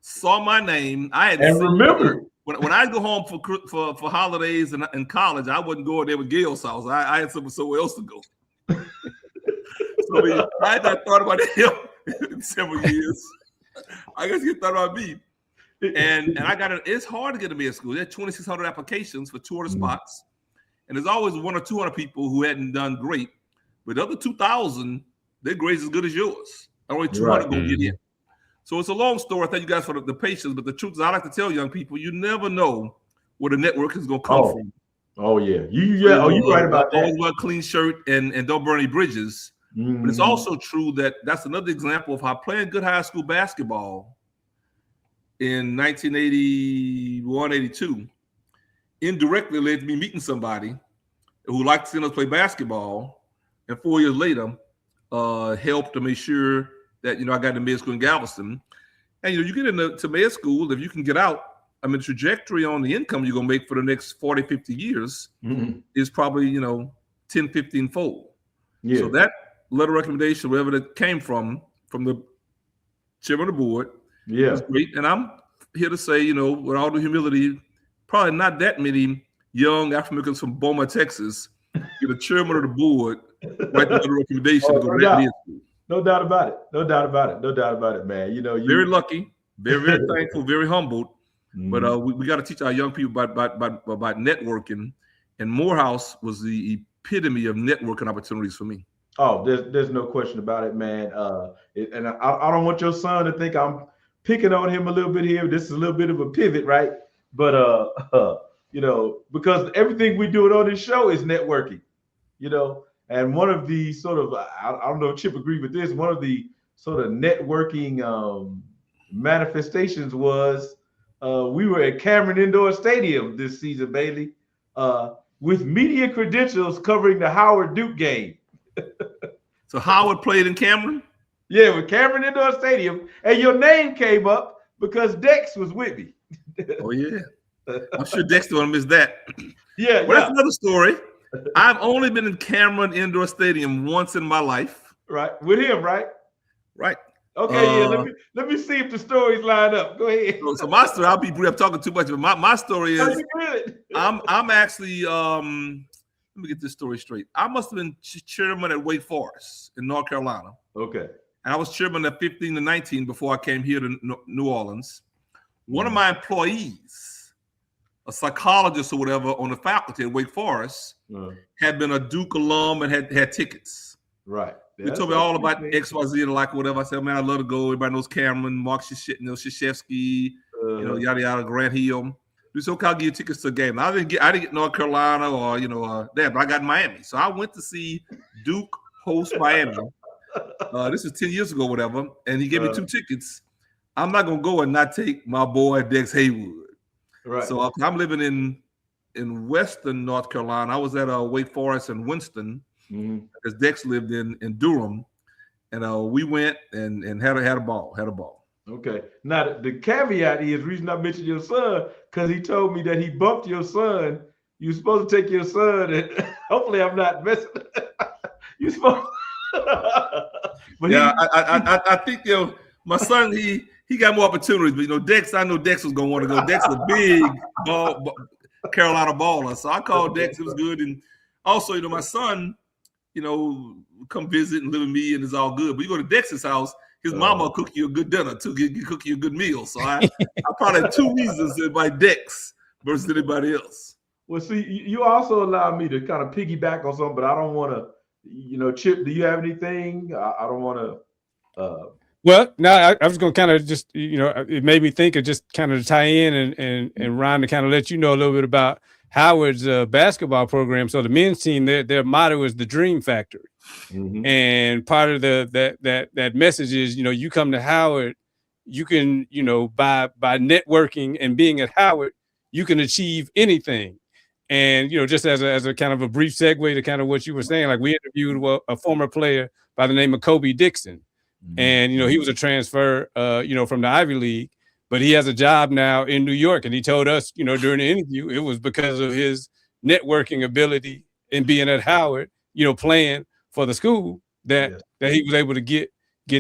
saw my name. I had remember when I go home for holidays in college, I wasn't going there with Gale's house. I had somewhere else to go. So I had not thought about him in several years. I guess he thought about me. And I got it. It's hard to get to med school. There are 2,600 applications for 200 spots. And there's always 100 or 200 people who hadn't done great. But the other 2,000, their grades as good as yours. Only 200 go get in. So it's a long story. I thank you guys for the patience. But the truth is, I like to tell young people, you never know where the network is going to come from. Oh, yeah. You're right about that. Always wear a clean shirt and don't burn any bridges. But it's also true that's another example of how playing good high school basketball in 1981, 82 indirectly led to me meeting somebody who liked to see us play basketball. And 4 years later, helped to make sure that, I got into med school in Galveston. And, you get into med school, if you can get out, I mean, the trajectory on the income you're going to make for the next 40, 50 years is probably, 10, 15 fold. Yeah. So that letter of recommendation, wherever that came from the chairman of the board, was great. And I'm here to say, with all the humility, probably not that many young African-Americans from Beaumont, Texas, get a chairman of the board, write the letter of recommendation to go back to school. No doubt about it. No doubt about it. No doubt about it, man. Very lucky, very, very thankful, very humbled. But we got to teach our young people about networking. And Morehouse was the epitome of networking opportunities for me. Oh, there's no question about it, man. And I don't want your son to think I'm picking on him a little bit here. This is a little bit of a pivot, right? But because everything we do on this show is networking, and one of the sort of, I don't know if Chip agreed with this, one of the sort of networking manifestations was we were at Cameron Indoor Stadium this season, Bailey, with media credentials covering the Howard Duke game. So Howard played in Cameron? Yeah, with Cameron Indoor Stadium. And your name came up because Dex was with me. Oh, yeah. I'm sure Dexter won't miss that. Yeah, well, that's another story. I've only been in Cameron Indoor Stadium once in my life. Right. With him, right? Right. Okay, let me see if the stories line up. Go ahead. So my story, I'll be brief. I'm talking too much, but my story is I'm actually let me get this story straight. I must have been chairman at Wake Forest in North Carolina. Okay. And I was chairman at 15 to 19 before I came here to New Orleans. One of my employees, a psychologist or whatever on the faculty at Wake Forest, had been a Duke alum and had tickets. Right. They told me all about XYZ and like whatever. I said, man, I'd love to go. Everybody knows Cameron, Mark Krzyzewski, yada yada, Grant Hill. We said, okay, I'll give you tickets to a game. I didn't get North Carolina or that, but I got Miami. So I went to see Duke host Miami. This is 10 years ago, whatever, and he gave me 2 tickets. I'm not gonna go and not take my boy Dex Haywood. Right. So I'm living in Western North Carolina. I was at Wake Forest in Winston, because Dex lived in Durham, and we went and had a ball. Okay. Now the caveat is, reason I mentioned your son, because he told me that he bumped your son. You're supposed to take your son, and hopefully I'm not messing. You're supposed. But yeah, I think my son he got more opportunities, but Dex, I know Dex was gonna want to go. Dex is a big Carolina baller, so I called Dex. It was good, and also my son, come visit and live with me, and it's all good. But you go to Dex's house, his mama will cook you a good dinner too, cook you a good meal. So I probably had 2 reasons to invite Dex versus anybody else. Well, see, you also allowed me to kind of piggyback on something, but I don't want to, Chip, do you have anything? I don't want to. Well, no, I was going to kind of just, it made me think of just kind of tie in and Rahn to kind of let you know a little bit about Howard's basketball program. So the men's team, their motto is the Dream Factory. And part of that message is, you come to Howard, you can, by networking and being at Howard, you can achieve anything. And, just as a kind of a brief segue to kind of what you were saying, like we interviewed a former player by the name of Kobe Dixon. And, he was a transfer, from the Ivy League, but he has a job now in New York. And he told us, during the interview, it was because of his networking ability and being at Howard, playing for the school that he was able to get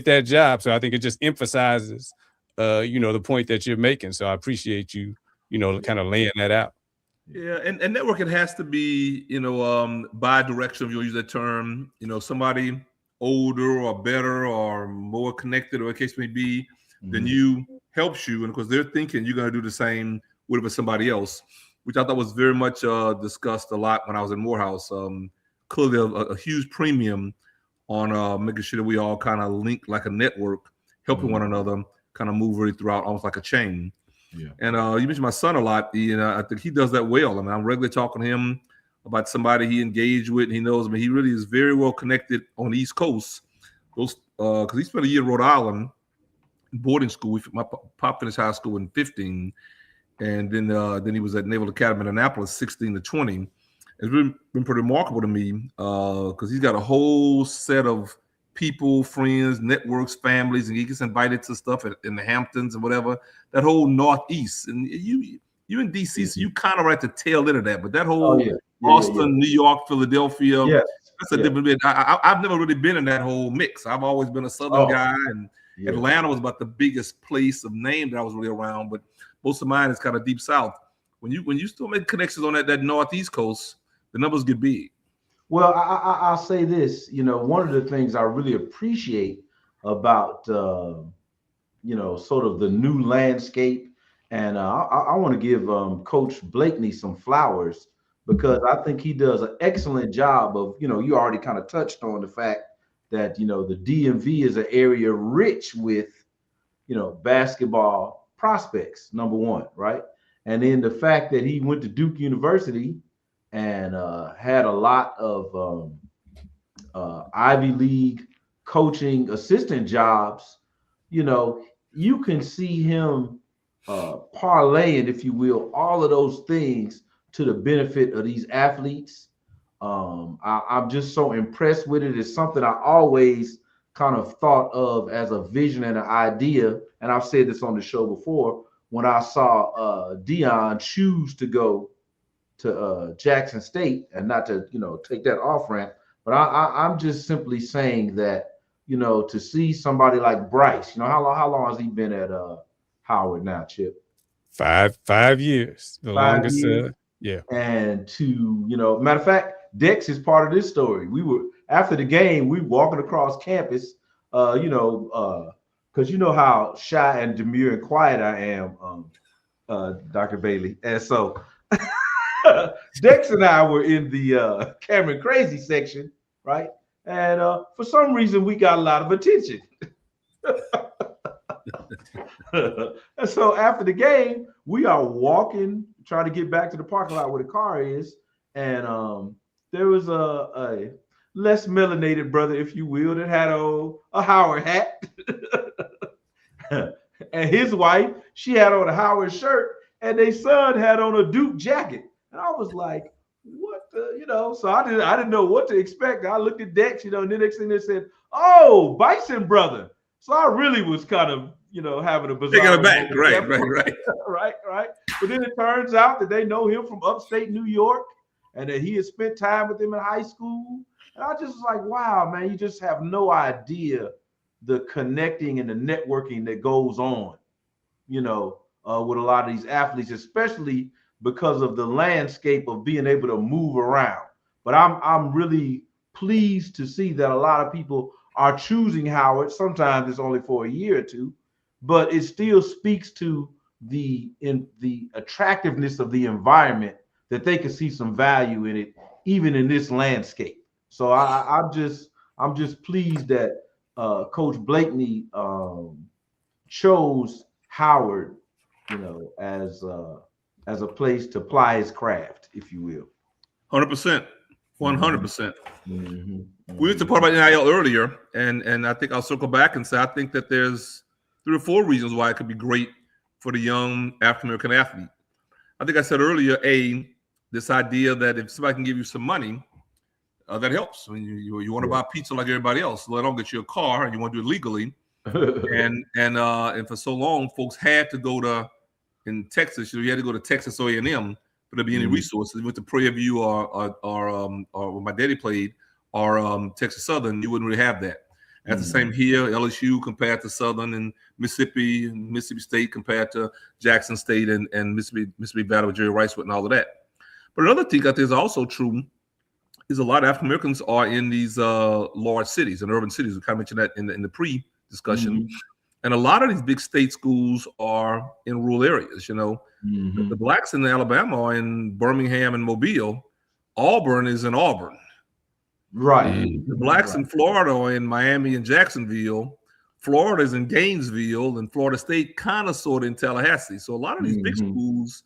that job. So I think it just emphasizes, the point that you're making. So I appreciate you, kind of laying that out. Yeah, and networking has to be, bi-directional, if you'll use that term, somebody older or better or more connected, or the case may be, than you helps you. And of course, they're thinking you're going to do the same with somebody else, which I thought was very much discussed a lot when I was in Morehouse. Clearly a huge premium on making sure that we all kind of link like a network, helping one another kind of move really throughout, almost like a chain. Yeah. And you mentioned my son a lot. I think he does that well. I mean, I'm regularly talking to him about somebody he engaged with, and he knows. I mean, he really is very well connected on the East Coast. Because he spent a year in Rhode Island boarding school. My pop finished high school in 15, and then he was at Naval Academy in Annapolis, 16 to 20. It's been pretty remarkable to me because he's got a whole set of people, friends, networks, families, and he gets invited to stuff in the Hamptons and whatever. That whole Northeast, and you in DC, so you kind of right to tail end of that. But that whole Boston, New York, Philadelphia, that's a different bit. I've never really been in that whole mix. I've always been a Southern guy, and Atlanta was about the biggest place of name that I was really around. But most of mine is kind of deep South. When you still make connections on that Northeast coast, the numbers get big. Well, I'll say this. You know, one of the things I really appreciate about sort of the new landscape. And I want to give Coach Blakeney some flowers, because I think he does an excellent job of, you already kind of touched on the fact that, the DMV is an area rich with, basketball prospects, number one, right? And then the fact that he went to Duke University and had a lot of Ivy League coaching assistant jobs, you can see him parlaying, if you will, all of those things to the benefit of these athletes. I'm just so impressed with it. It's something I always kind of thought of as a vision and an idea. And I've said this on the show before, when I saw Dion choose to go to Jackson State, and not to, take that off ramp, but I'm just simply saying that, to see somebody like Bryce, how long has he been at Howard now, Chip? 5 years, the 5 longest. years. Yeah. And to, matter of fact, Dex is part of this story. We were, after the game, we walking across campus, because you know how shy and demure and quiet I am, Dr. Bailey. And so Dex and I were in the Cameron Crazy section, right? And for some reason, we got a lot of attention. And so after the game, we are walking, trying to get back to the parking lot where the car is. And there was a less melanated brother, if you will, that had a Howard hat. And his wife, she had on a Howard shirt, and their son had on a Duke jacket. And I was like, what the, so I didn't know what to expect. I looked at Dex, and the next thing they said, oh, Bison brother. So I really was kind of, having a bizarre. Taking it back, right. right. But then it turns out that they know him from upstate New York, and that he had spent time with them in high school. And I just was like, wow, man, you just have no idea the connecting and the networking that goes on, with a lot of these athletes, especially because of the landscape of being able to move around. But I'm really pleased to see that a lot of people are choosing Howard. Sometimes it's only for a year or two, but it still speaks to the attractiveness of the environment, that they can see some value in it, even in this landscape. So I'm just pleased that Coach Blakeney chose Howard, as a place to ply his craft, if you will. 100%. 100%. We used to talk about NIL earlier, and I think I'll circle back and say I think that there's 3 or 4 reasons why it could be great for the young African-American athlete. I think I said earlier, this idea that if somebody can give you some money, that helps. I mean, you want to buy pizza like everybody else, let them get you a car, and you want to do it legally. and for so long, folks had to go to, in Texas, you had to go to Texas A&M for there to be any resources. You went to Prairie View or where my daddy played, or Texas Southern, you wouldn't really have that. That's the same here, LSU compared to Southern, and Mississippi State compared to Jackson State and Mississippi Valley with Jerry Rice and all of that. But another thing I think is also true is a lot of African Americans are in these large cities and urban cities. We kind of mentioned that in the pre-discussion. And a lot of these big state schools are in rural areas, The blacks in Alabama are in Birmingham and Mobile. Auburn is in Auburn. Right. The blacks in Florida are in Miami and Jacksonville. Florida is in Gainesville, and Florida State kind of sort of in Tallahassee. So a lot of these big schools,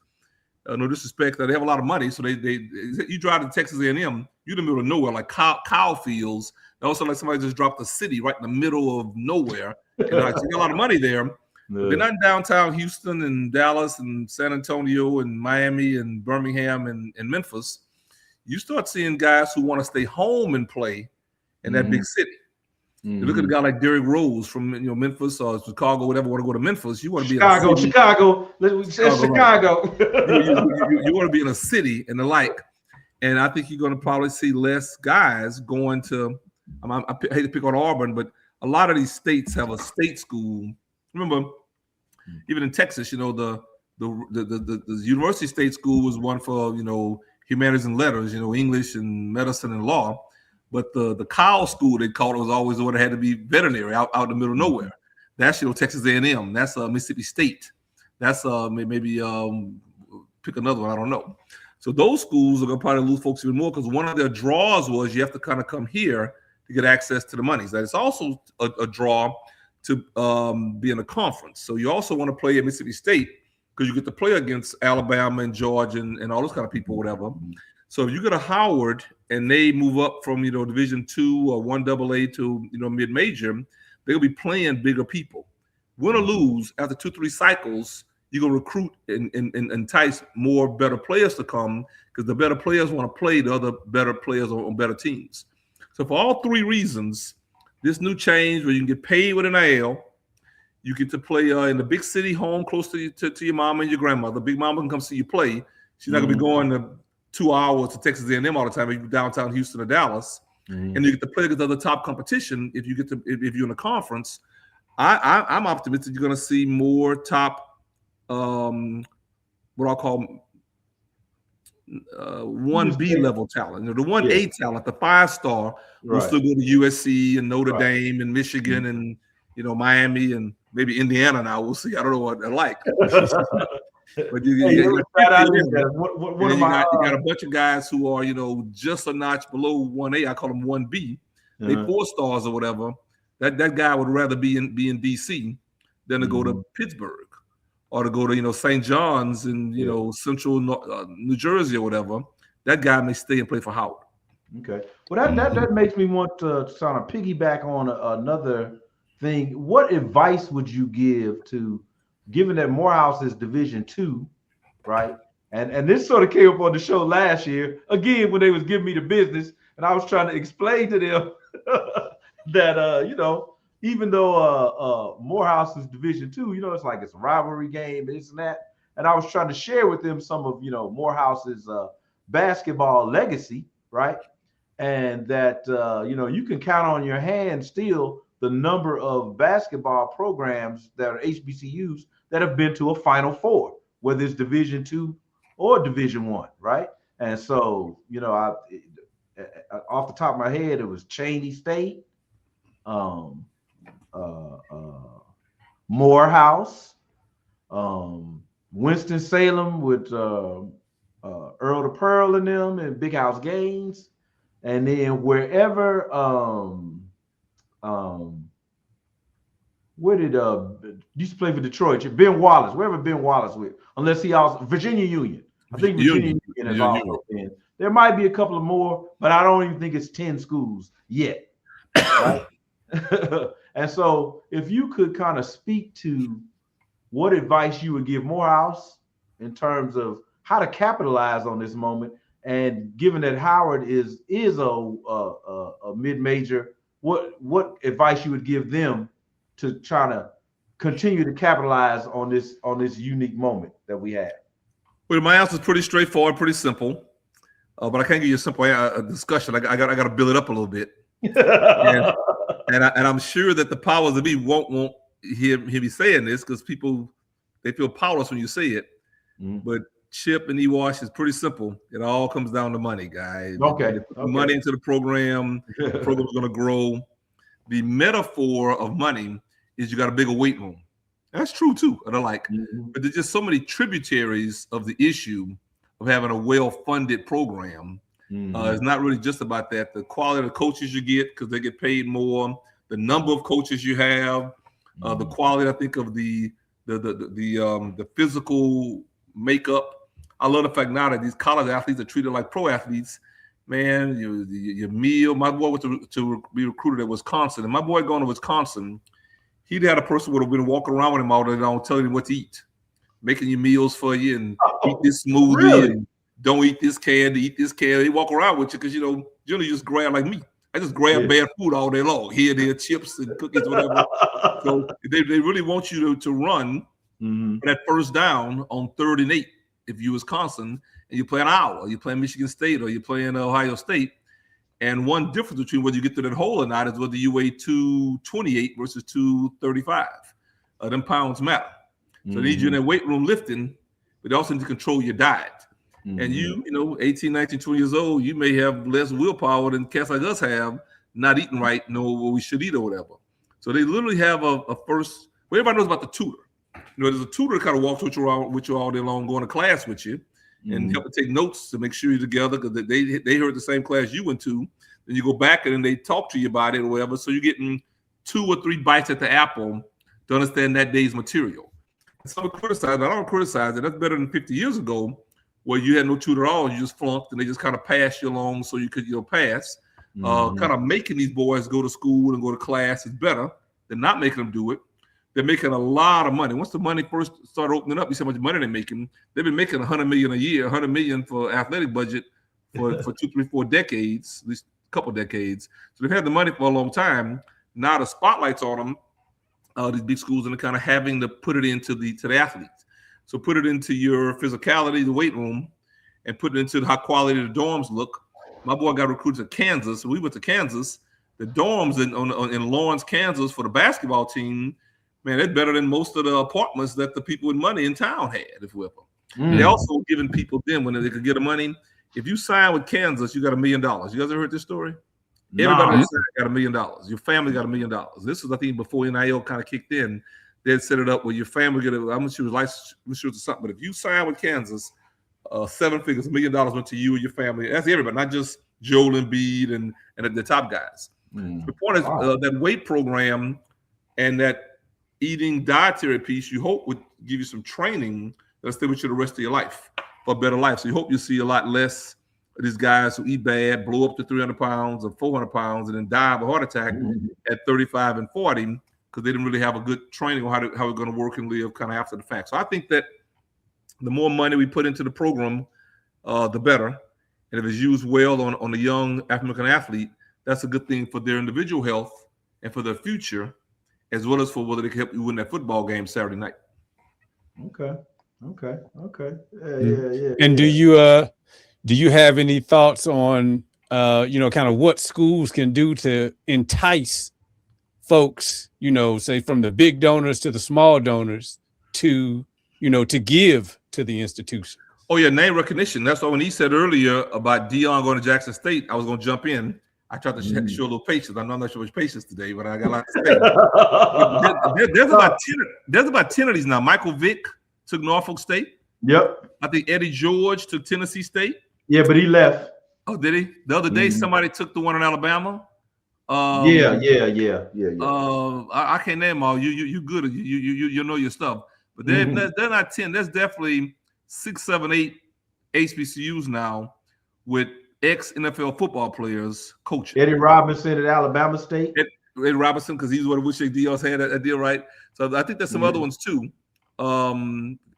no disrespect, they have a lot of money. So you drive to Texas A&M, you're in the middle of nowhere, like cow fields. And also like somebody just dropped a city right in the middle of nowhere. So you got a lot of money there. They're not in downtown Houston and Dallas and San Antonio and Miami and Birmingham and Memphis. You start seeing guys who want to stay home and play in that big city. You look at a guy like Derrick Rose from Memphis or Chicago, whatever. Want to go to Memphis? You want to be Chicago. in a city. Chicago. you want to be in a city and the like. And I think you're going to probably see less guys going to. I hate to pick on Auburn, but a lot of these states have a state school. Remember, even in Texas, the university state school was one for humanities and letters, English and medicine and law. But the cow school, they called it, was always the one that had to be veterinary out in the middle of nowhere. That's Texas A&M. That's Mississippi State. That's maybe pick another one. I don't know. So those schools are going to probably lose folks even more because one of their draws was you have to kind of come here to get access to the monies. That is also a draw to be in a conference. So you also want to play at Mississippi State because you get to play against Alabama and Georgia and all those kind of people, whatever. So if you go to Howard and they move up from Division II or 1AA to mid-major, they'll be playing bigger people. Win or lose, after 2-3 cycles, you're gonna recruit and entice more better players to come because the better players want to play the other better players on better teams. So for all three reasons, this new change where you can get paid with an IL, you get to play in the big city home close to your mom and your grandmother. Big mama can come see you play. She's not gonna be going to 2 hours to Texas A&M all the time. If you're downtown Houston or Dallas, and you get to play against other top competition. If you're in a conference, I'm optimistic you're going to see more top, what I'll call 1B level talent. The 1A talent, the 5-star, will still go to USC and Notre Dame and Michigan and Miami and maybe Indiana. Now we'll see. I don't know what they're like. But you got a bunch of guys who are just a notch below 1A. I call them 1B. They 4 stars or whatever. That guy would rather be in DC than to go to Pittsburgh or to go to St. John's in central New Jersey or whatever. That guy may stay and play for Howard. Okay. Well, that makes me want to sort of piggyback on another thing. What advice would you give to, given that Morehouse is Division II, right? And this sort of came up on the show last year, again, when they was giving me the business, and I was trying to explain to them that, even though Morehouse is Division II, it's like it's a rivalry game, this and that. And I was trying to share with them some of, Morehouse's basketball legacy, right? And that, you can count on your hand still the number of basketball programs that are HBCUs that have been to a Final Four, whether it's Division II or Division I, right? And so, off the top of my head, it was Cheney State, Morehouse, Winston-Salem with Earl the Pearl in them and Big House Gaines, and then wherever where did used to play for Detroit? Ben Wallace, wherever Ben Wallace with, unless he also Virginia Union. I think Virginia Union is also in. There might be a couple of more, but I don't even think it's 10 schools yet. Right? And so, if you could kind of speak to what advice you would give Morehouse in terms of how to capitalize on this moment, and given that Howard is a mid-major, what advice you would give them to try to continue to capitalize on this unique moment that we have? Well, my answer is pretty straightforward, pretty simple, but I can't give you a simple discussion. I got to build it up a little bit, and I'm sure that the powers that be won't hear me saying this because they feel powerless when you say it. But Chip and E-Wash is pretty simple. It all comes down to money, guys. Okay. Put money into the program. The program's going to grow. The metaphor of money is you got a bigger weight room. That's true too, and I like. But there's just so many tributaries of the issue of having a well-funded program. It's not really just about that. The quality of the coaches you get because they get paid more, the number of coaches you have, the quality, I think, of the physical makeup. I love the fact now that these college athletes are treated like pro athletes. Man, your meal. My boy was to be recruited at Wisconsin, and my boy going to Wisconsin, he'd had a person would have been walking around with him all day long, telling him what to eat, making your meals for you, and eat this smoothie, and don't eat this candy, eat this candy. They walk around with you because generally you just grab like me. I just grab bad food all day long. Here, there, chips and cookies, whatever. So they really want you to run that first down on 3rd and 8 if you're Wisconsin and you play an hour. You play Michigan State or you play in Ohio State. And one difference between whether you get to that hole or not is whether you weigh 228 versus 235. Them pounds matter. So they need you in that weight room lifting, but they also need to control your diet. And you know, 18, 19, 20 years old, you may have less willpower than cats like us have, not eating right, know what we should eat or whatever. So they literally have a first, well, everybody knows about the tutor. You know, there's a tutor that kind of walks with you all day long, going to class with you and help to take notes to make sure you're together because they heard the same class you went to. Then you go back and then they talk to you about it or whatever. So you're getting 2 or 3 bites at the apple to understand that day's material. And some criticize, I don't criticize it. That's better than 50 years ago where you had no tutor at all. You just flunked and they just kind of passed you along so you could, pass. Kind of making these boys go to school and go to class is better than not making them do it. They're making a lot of money. Once the money first started opening up, you see how much money they're making. They've been making $100 million a year, $100 million for athletic budget for 2, 3, 4 decades, at least a couple decades. So they've had the money for a long time. Now the spotlight's on them, these big schools, and they're kind of having to put it into the athletes. So put it into your physicality, the weight room, and put it into how quality the dorms look. My boy got recruited to Kansas. So we went to Kansas. The dorms in Lawrence, Kansas for the basketball team, man, they're better than most of the apartments that the people with money in town had, if we will. They also giving people then when they could get the money. If you sign with Kansas, you got $1 million. You guys ever heard this story? Everybody got $1 million. Your family got $1 million. This was, I think, before NIL kind of kicked in. They'd set it up where your family get I'm not sure it was license insurance or something, but if you sign with Kansas, 7 figures, $1 million went to you and your family. That's everybody, not just Joel Embiid and the top guys. The point is that weight program and that eating dietary piece, you hope would give you some training that'll stay with you the rest of your life for a better life. So you hope you see a lot less of these guys who eat bad, blow up to 300 pounds or 400 pounds, and then die of a heart attack at 35 and 40 because they didn't really have a good training on how we're going to work and live kind of after the fact. So I think that the more money we put into the program, the better. And if it's used well on a young African athlete, that's a good thing for their individual health and for their future, as well as for whether they can help you win that football game Saturday night. Okay. Yeah. And do you have any thoughts on kind of what schools can do to entice folks, say from the big donors to the small donors to give to the institution? Oh yeah, name recognition. That's why when he said earlier about Dion going to Jackson State, I was going to jump in. I tried to show a little patience. I know I'm not sure much patience today, but I got a lot to say. There's about 10 of these now. Michael Vick took Norfolk State. Yep. I think Eddie George took Tennessee State. Yeah, but he left. Oh, did he? The other day, somebody took the one in Alabama. Yeah. I can't name all. You good. You know your stuff. But they're not 10. There's definitely 6, 7, 8 HBCUs now with ex-NFL football players coaching. Eddie Robinson at Alabama State. Eddie Robinson, because he's what I wish Dios had that deal, right? So I think there's some other ones too.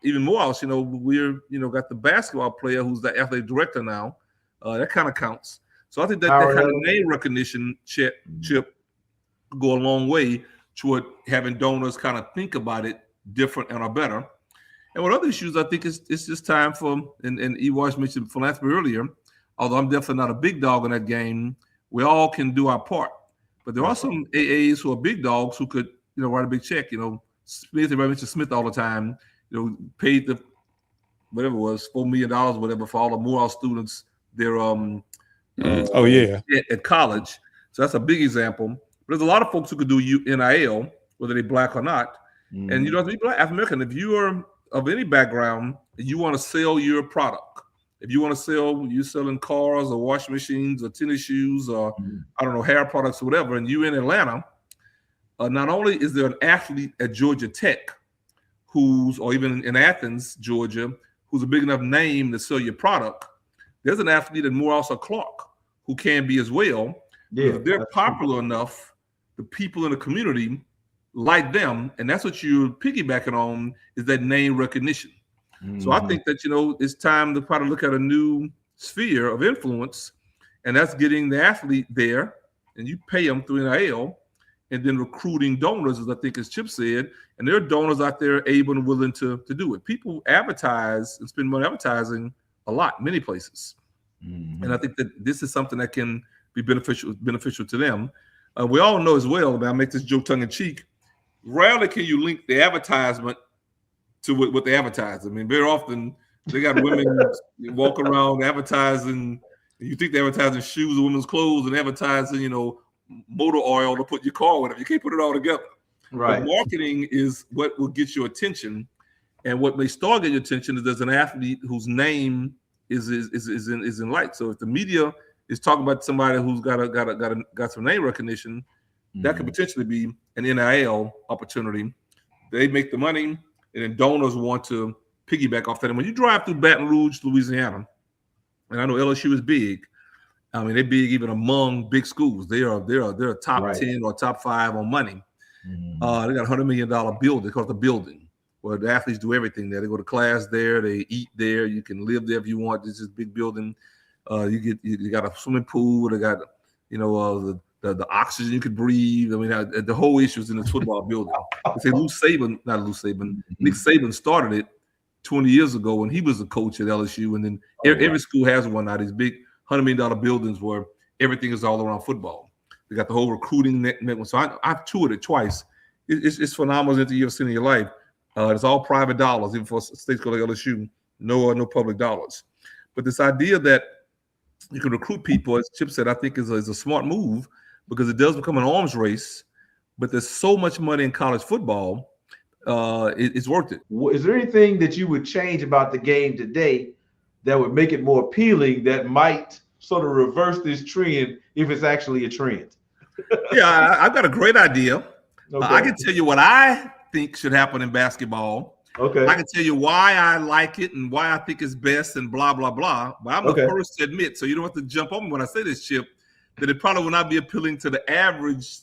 Even Morehouse, we're got the basketball player who's the athletic director now. That kind of counts. So I think that kind of name recognition chip go a long way toward having donors kind of think about it different and are better. And with other issues, I think it's just time for, and Ewash mentioned philanthropy earlier, although I'm definitely not a big dog in that game, we all can do our part. But there are some AAs who are big dogs who could, write a big check. Smith, everybody mentions Smith all the time, paid the, whatever it was, $4 million or whatever for all the Morehouse students, their at college. So that's a big example. But there's a lot of folks who could do NIL, whether they're black or not. And you don't have to be black, African American. If you are of any background and you want to sell your product, if you want to sell, you're selling cars or washing machines or tennis shoes or I don't know, hair products or whatever, and you're in Atlanta, not only is there an athlete at Georgia Tech or even in Athens, Georgia, who's a big enough name to sell your product, there's an athlete at Morehouse or Clark who can be as well. Yeah, if they're popular enough, the people in the community like them, and that's what you're piggybacking on is that name recognition. So I think that, it's time to probably look at a new sphere of influence, and that's getting the athlete there and you pay them through NIL, and then recruiting donors, as I think as Chip said, and there are donors out there able and willing to do it. People advertise and spend money advertising a lot, many places. Mm-hmm. And I think that this is something that can be beneficial to them. We all know as well, and I make this joke tongue in cheek, rarely can you link the advertisement to what they advertise. I mean, very often they got women walk around advertising, you think they're advertising shoes or women's clothes and advertising, you know, motor oil to put your car with. You can't put it all together. Right. But marketing is what will get your attention, and what may start getting your attention is there's an athlete whose name is in light. So if the media is talking about somebody who's got some name recognition, that could potentially be an NIL opportunity. They make the money, and then donors want to piggyback off that. And when you drive through Baton Rouge, Louisiana, and I know LSU is big. I mean, they're big even among big schools. They're a top 10 or top 5 on money. They got a $100 million building called the building, where the athletes do everything there. They go to class there, they eat there. You can live there if you want. This is a big building. You got a swimming pool. They got, you know, the oxygen you could breathe. I mean, the whole issue is in this football building. They say Nick Saban started it 20 years ago when he was a coach at LSU, and then every school has one now. These big $100 million buildings where everything is all around football. They got the whole recruiting network. So I've toured it twice. It's phenomenal that you've ever seen in your life. It's all private dollars, even for a state school like LSU, no public dollars. But this idea that you can recruit people, as Chip said, I think is a smart move, because it does become an arms race. But there's so much money in college football, it's worth it. Is there anything that you would change about the game today that would make it more appealing, that might sort of reverse this trend if it's actually a trend? Yeah, I've got a great idea. Okay. I can tell you what I think should happen in basketball. Okay. I can tell you why I like it and why I think it's best and blah, blah, blah. But I'm the first to admit, so you don't have to jump on me when I say this, Chip, that it probably will not be appealing to the average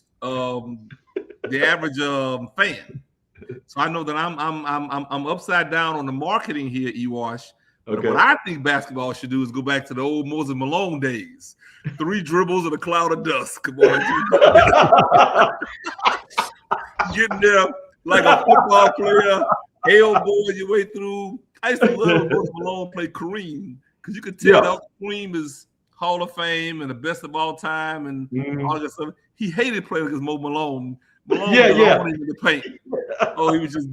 fan. So I know that I'm upside down on the marketing here, Ewash. Okay. What I think basketball should do is go back to the old Moses Malone days. 3 dribbles and a cloud of dust. Come on. Getting there like a football player, elbow your way through. I used to love Moses Malone play Kareem, because you could tell that Kareem is Hall of Fame and the best of all time and all that stuff. He hated playing against Mo Malone. Malone was in the paint. Oh, he was just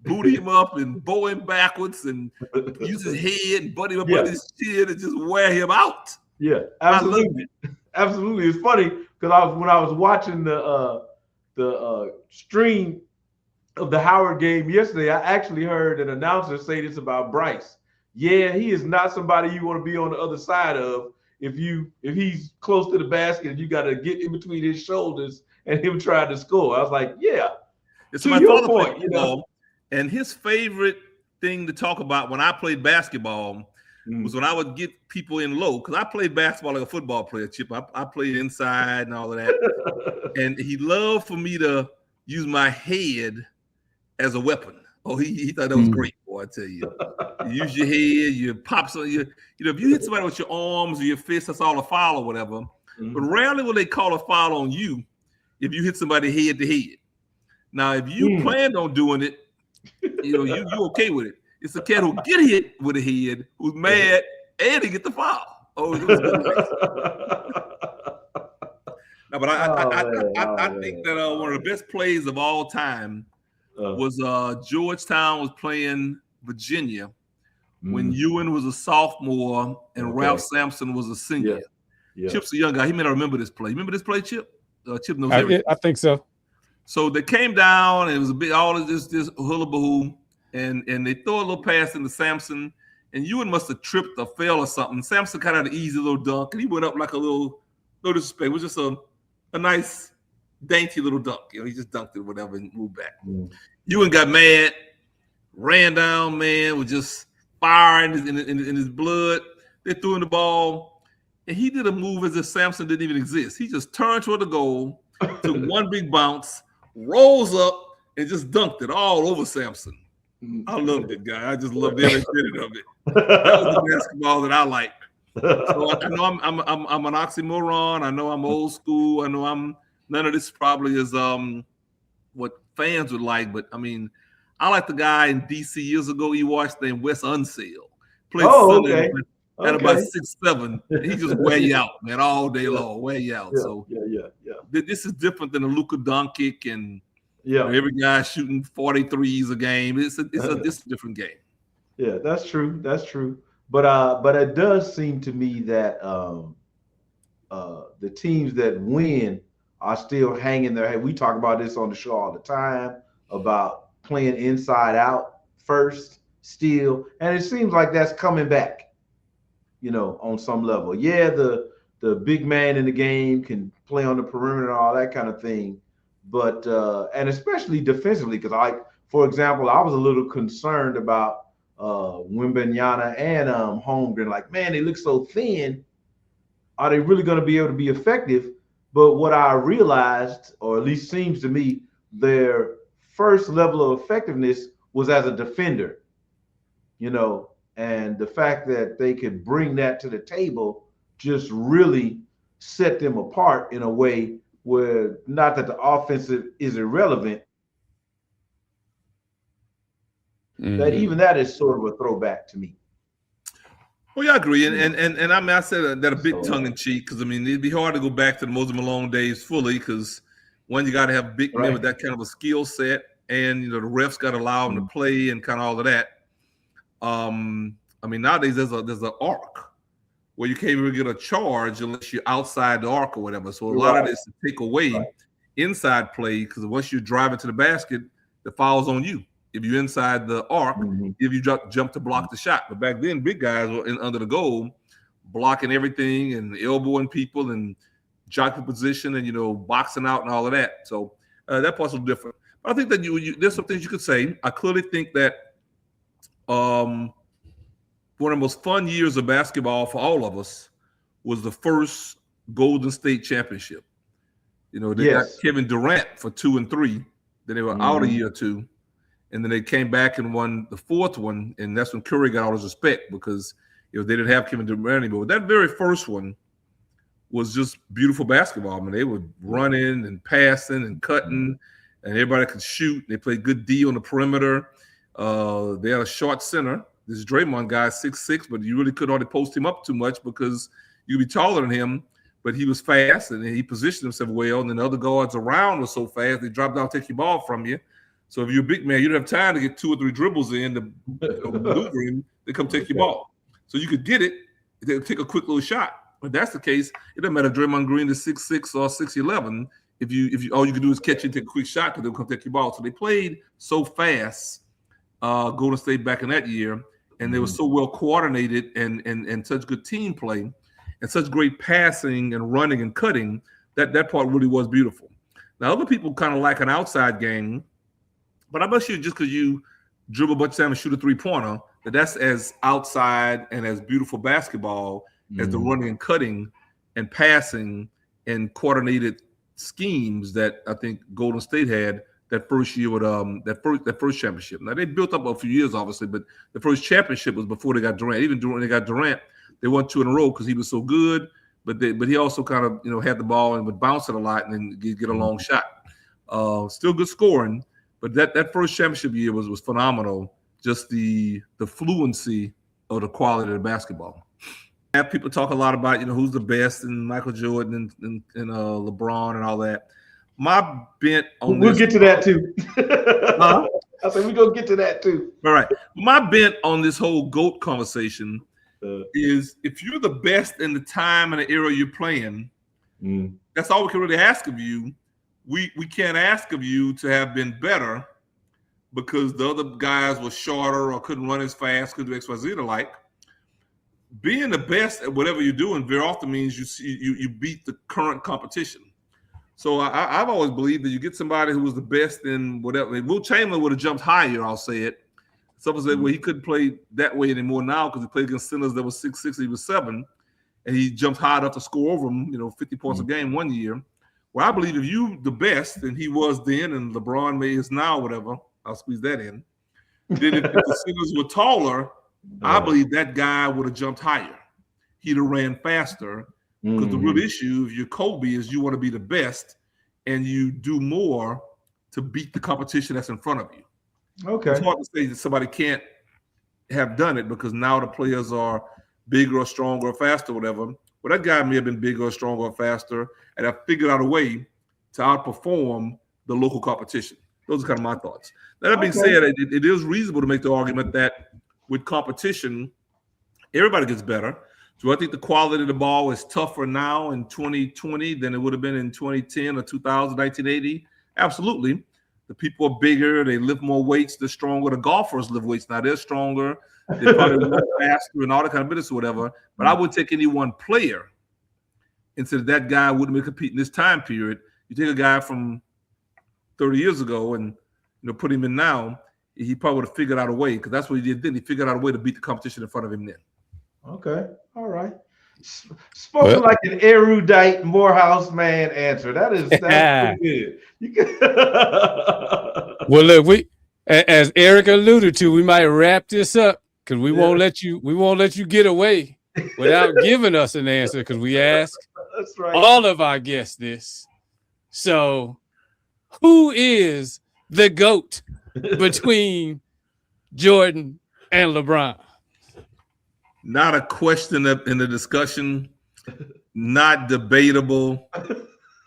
booty him up and bow him backwards and use his head and butt him up on his chin and just wear him out. Yeah, absolutely. Absolutely. It's funny because when I was watching the stream of the Howard game yesterday, I actually heard an announcer say this about Bryce. Yeah, he is not somebody you want to be on the other side of. If he's close to the basket, you got to get in between his shoulders and him trying to score. I was like, yeah. It's my father point, you know. And his favorite thing to talk about when I played basketball was when I would get people in low, because I played basketball like a football player, Chip. I played inside and all of that. And he loved for me to use my head as a weapon. Oh, he thought that was great, boy, I tell you. You use your head, you pop some, if you hit somebody with your arms or your fists, that's all a foul or whatever. But rarely will they call a foul on you if you hit somebody head to head. Now, if you planned on doing it, you okay with it. It's the cat who get hit with a head, who's mad, and he get the foul. Oh, it was good. No, but I think that one of the best plays of all time was Georgetown was playing Virginia when Ewan was a sophomore and Ralph Sampson was a senior. Yeah. Chip's a young guy. He may not remember this play. Remember this play, Chip? Chip knows everything. I think so. So they came down, and it was a big, all of this hullabaloo, and they throw a little pass into Sampson, and Ewan must have tripped or fell or something. Sampson kind of had an easy little dunk, and he went up like a little, no disrespect, it was just a nice, dainty little dunk. He just dunked it or whatever and moved back. Ewan got mad, ran down, man, was just fire in his blood. They threw in the ball, and he did a move as if Sampson didn't even exist. He just turned toward the goal, took one big bounce, rolls up, and just dunked it all over Sampson. I loved it, guy. I just loved every minute of it. That was the basketball that I liked. So I know I'm an oxymoron. I know I'm old school. I know I'm none of this probably is what fans would like, but I mean, I like the guy in DC years ago he watched named Wes Unseld. Played okay. At about 6'7". He just wear you out, man, all day long, wear you out. So this is different than a Luka Doncic and every guy shooting 43s a game. It's a different game. Yeah, that's true. That's true. But it does seem to me that the teams that win are still hanging their head. We talk about this on the show all the time about playing inside out first still, and it seems like that's coming back, on some level. Yeah, the big man in the game can play on the perimeter and all that kind of thing, but and especially defensively, because for example, I was a little concerned about Wembanyama and Holmgren. Like, man, they look so thin. Are they really going to be able to be effective? But what I realized, or at least seems to me, their first level of effectiveness was as a defender, and the fact that they could bring that to the table just really set them apart in a way where, not that the offensive is irrelevant, that even that is sort of a throwback to me. Well, yeah, I agree, and I mean, I said that a bit tongue in cheek, because I mean it'd be hard to go back to the Moses Malone days fully, because one, you got to have big men with that kind of a skill set, and the refs got to allow them to play and kind of all of that. I mean, nowadays there's an arc where you can't even get a charge unless you're outside the arc or whatever. So a lot of this to take away inside play, because once you drive into the basket, the foul's on you. If you're inside the arc, if you jump to block the shot. But back then, big guys were under the goal, blocking everything and elbowing people and jockey position and, boxing out and all of that. So that part's a little different. But I think that there's some things you could say. I clearly think that one of the most fun years of basketball for all of us was the first Golden State championship. They got Kevin Durant for 2 and 3. Then they were out a year or two. And then they came back and won the fourth one, and that's when Curry got all his respect, because they didn't have Kevin Durant anymore. But that very first one was just beautiful basketball. I mean, they were running and passing and cutting, and everybody could shoot. They played good D on the perimeter. They had a short center. This Draymond guy, 6'6", but you really couldn't hardly post him up too much because you'd be taller than him. But he was fast, and he positioned himself well. And then the other guards around were so fast, they dropped down, take your ball from you. So if you're a big man, you don't have time to get 2 or 3 dribbles in to maneuver him. They come take your ball. So you could get it. They take a quick little shot. If that's the case, it doesn't matter if Draymond Green is 6'6" or 6'11". If you all you can do is catch and take a quick shot, because they'll come take your ball. So they played so fast, Golden State back in that year, and they were so well coordinated and such good team play and such great passing and running and cutting that part really was beautiful. Now other people kind of like an outside game. But I bet you just because you dribble a bunch of time and shoot a 3-pointer, that's as outside and as beautiful basketball as the running and cutting and passing and coordinated schemes that I think Golden State had that first year with that first championship. Now they built up a few years, obviously, but the first championship was before they got Durant. Even when they got Durant, they won 2 in a row because he was so good. But he also kind of had the ball and would bounce it a lot and then get a long shot. Still good scoring. But that first championship year was phenomenal. Just the fluency of the quality of the basketball. Have people talk a lot about who's the best, and Michael Jordan and LeBron and all that. My bent on we'll get to that too. I said we're gonna get to that too. All right. My bent on this whole GOAT conversation is if you're the best in the time and the era you're playing, that's all we can really ask of you. We can't ask of you to have been better because the other guys were shorter or couldn't run as fast, couldn't do X, Y, Z to like. Being the best at whatever you're doing very often means you beat the current competition. So I've always believed that you get somebody who was the best in whatever. Will Chamberlain would have jumped higher, I'll say it. Someone said, well, he couldn't play that way anymore now because he played against centers that was 6'6", he was 7, and he jumped high enough to score over them, 50 points a game one year. Well, I believe if you the best, and he was then, and LeBron maybe is now, whatever, I'll squeeze that in. Then if the centers were taller, I believe that guy would have jumped higher. he'd have ran faster. Because the real issue, if you're Kobe, is you want to be the best, and you do more to beat the competition that's in front of you. Okay. It's hard to say that somebody can't have done it because now the players are bigger or stronger or faster or whatever. Well, that guy may have been bigger or stronger or faster, and I figured out a way to outperform the local competition. Those are kind of my thoughts. That being said, it is reasonable to make the argument that with competition, everybody gets better. So I think the quality of the ball is tougher now in 2020 than it would have been in 2010 or 2000, 1980. Absolutely. The people are bigger. They lift more weights. They're stronger. The golfers lift weights now. They're stronger. They probably run faster and all that kind of business or whatever. But I would take any one player and say that guy wouldn't be competing this time period. You take a guy from 30 years ago and put him in now, he probably would have figured out a way, because that's what he did then. He figured out a way to beat the competition in front of him then. Okay. All right. Spoken like an erudite Morehouse man answer. That's pretty good. Well, look, as Eric alluded to, we might wrap this up because we won't let you get away without giving us an answer, because we ask all of our guests this. So, who is the GOAT between Jordan and LeBron? Not a question in the discussion, not debatable,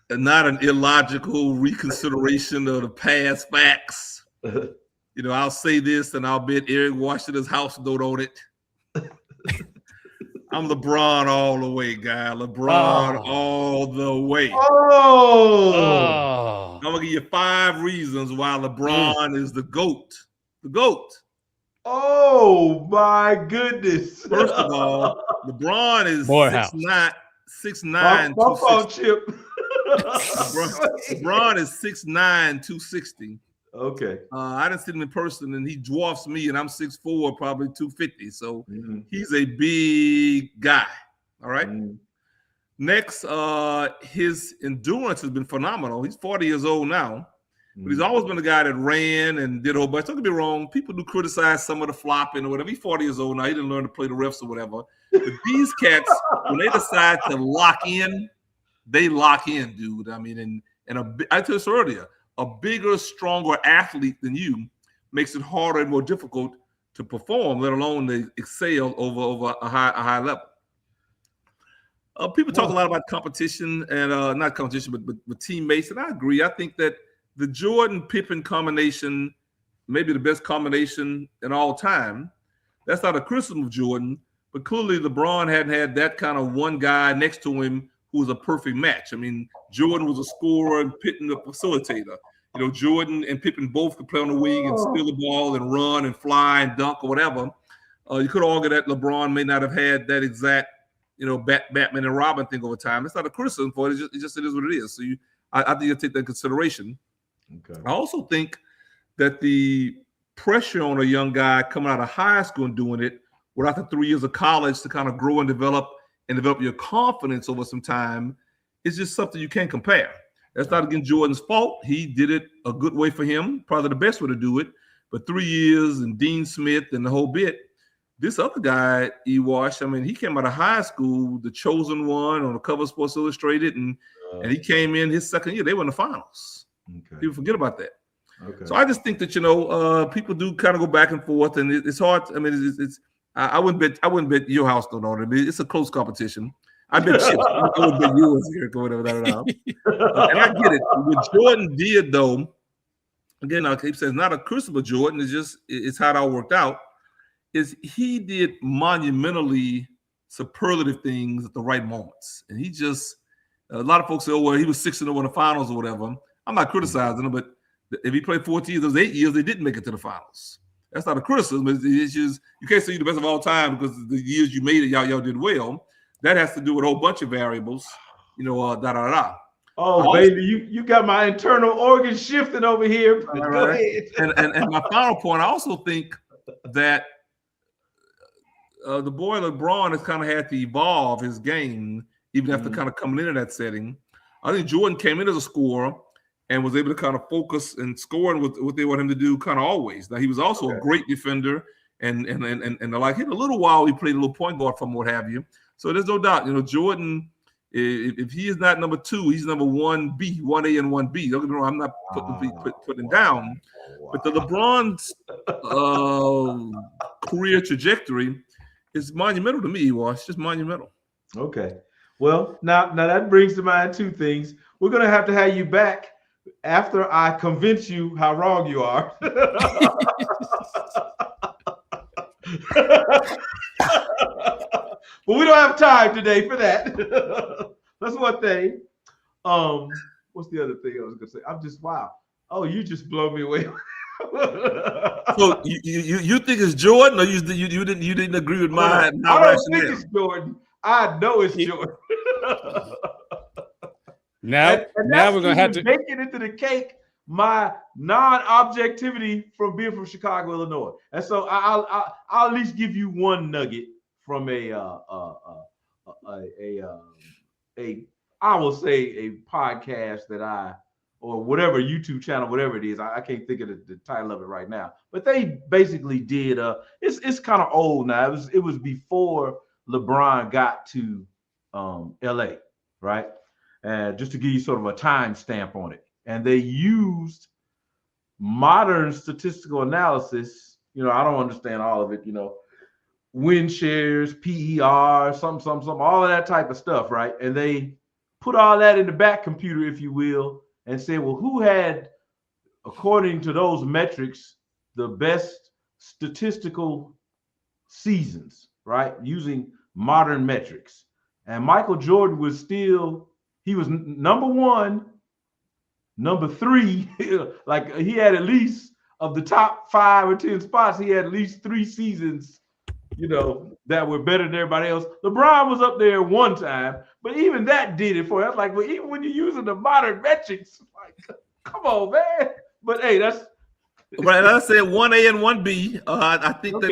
not an illogical reconsideration of the past facts. I'll say this and I'll bet Eric Washington's house note on it. I'm LeBron all the way, guy. LeBron all the way. I'm going to give you 5 reasons why LeBron is the GOAT. The GOAT. Oh my goodness! First of all, LeBron is 6'9", Chip. LeBron is 6'9", 260. Okay. I didn't see him in person, and he dwarfs me, and I'm 6'4", probably 250. So he's a big guy. All right. Next, his endurance has been phenomenal. He's 40 years old now. But he's always been a guy that ran and did a whole bunch. Don't get me wrong. People do criticize some of the flopping or whatever. He's 40 years old now. He didn't learn to play the refs or whatever. But these cats, when they decide to lock in, they lock in, dude. I mean, I told you earlier, a bigger, stronger athlete than you makes it harder and more difficult to perform, let alone to excel over a high level. People talk a lot about competition and not competition, but teammates. And I agree. I think that the Jordan-Pippen combination may be the best combination in all time. That's not a criticism of Jordan, but clearly LeBron hadn't had that kind of one guy next to him who was a perfect match. I mean, Jordan was a scorer and Pippen a facilitator. Jordan and Pippen both could play on the wing and steal the ball and run and fly and dunk or whatever. You could argue that LeBron may not have had that exact, Batman and Robin thing over time. It's not a criticism for it. It just is what it is. So I think you take that into consideration. Okay. I also think that the pressure on a young guy coming out of high school and doing it without the 3 years of college to kind of grow and develop your confidence over some time is just something you can't compare. That's not against Jordan's fault. He did it a good way for him, probably the best way to do it. But 3 years and Dean Smith and the whole bit. This other guy, Ewash, I mean, he came out of high school, the chosen one on the cover of Sports Illustrated, and he came in his second year. They were in the finals. Okay. People forget about that. Okay. So I just think that people do kind of go back and forth, and it's hard. I mean, I wouldn't bet your house don't on it. I mean, it's a close competition. I bet chips. I would bet yours here or whatever. And I get it. What Jordan did, though, again, I keep saying it's not a criticism of Jordan. It's how it all worked out. Is he did monumentally superlative things at the right moments, and he just. A lot of folks say, "Oh, well, he was 6-0 in the finals or whatever." I'm not criticizing him, but if he played 14 years, those 8 years, they didn't make it to the finals. That's not a criticism. It's just you can't say you're the best of all time because the years you made it, y'all did well. That has to do with a whole bunch of variables, Oh, baby, you got my internal organ shifting over here. Go ahead. And my final point, I also think that the boy LeBron has kind of had to evolve his game even after kind of coming into that setting. I think Jordan came in as a scorer and was able to kind of focus and scoring what they want him to do kind of always. Now, he was also a great defender and like hit a little while he played a little point guard from what have you. So there's no doubt, Jordan, if he is not number 2, he's number 1B, 1A and 1B. Don't get me wrong, I'm not putting down. But the LeBron's career trajectory is monumental to me, It's just monumental. Okay. Well, now that brings to mind 2 things. We're going to have you back after I convince you how wrong you are. But we don't have time today for that. That's one thing. What's the other thing I was going to say? I'm just, wow. Oh, you just blow me away. So you think it's Jordan, or you didn't agree with my rationale? I don't think it's Jordan. I know it's Jordan. Now we're gonna have to make it into the cake. My non-objectivity from being from Chicago, Illinois, and so I'll at least give you one nugget from I will say a podcast that or whatever YouTube channel, whatever it is, I can't think of the title of it right now. But they basically did. It's kind of old now. It was before LeBron got to LA, right? Just to give you sort of a time stamp on it. And they used modern statistical analysis. I don't understand all of it, win shares, PER, some, all of that type of stuff, right? And they put all that in the back computer, if you will, and say, well, who had, according to those metrics, the best statistical seasons, right? Using modern metrics. And Michael Jordan was he was number 1, number 3, like he had at least of the top 5 or 10 spots, he had at least 3 seasons, that were better than everybody else. LeBron was up there one time, but even that did it for him. Like, well, even when you're using the modern metrics, like, come on, man. But hey, that's right. I said 1A and 1B. I think that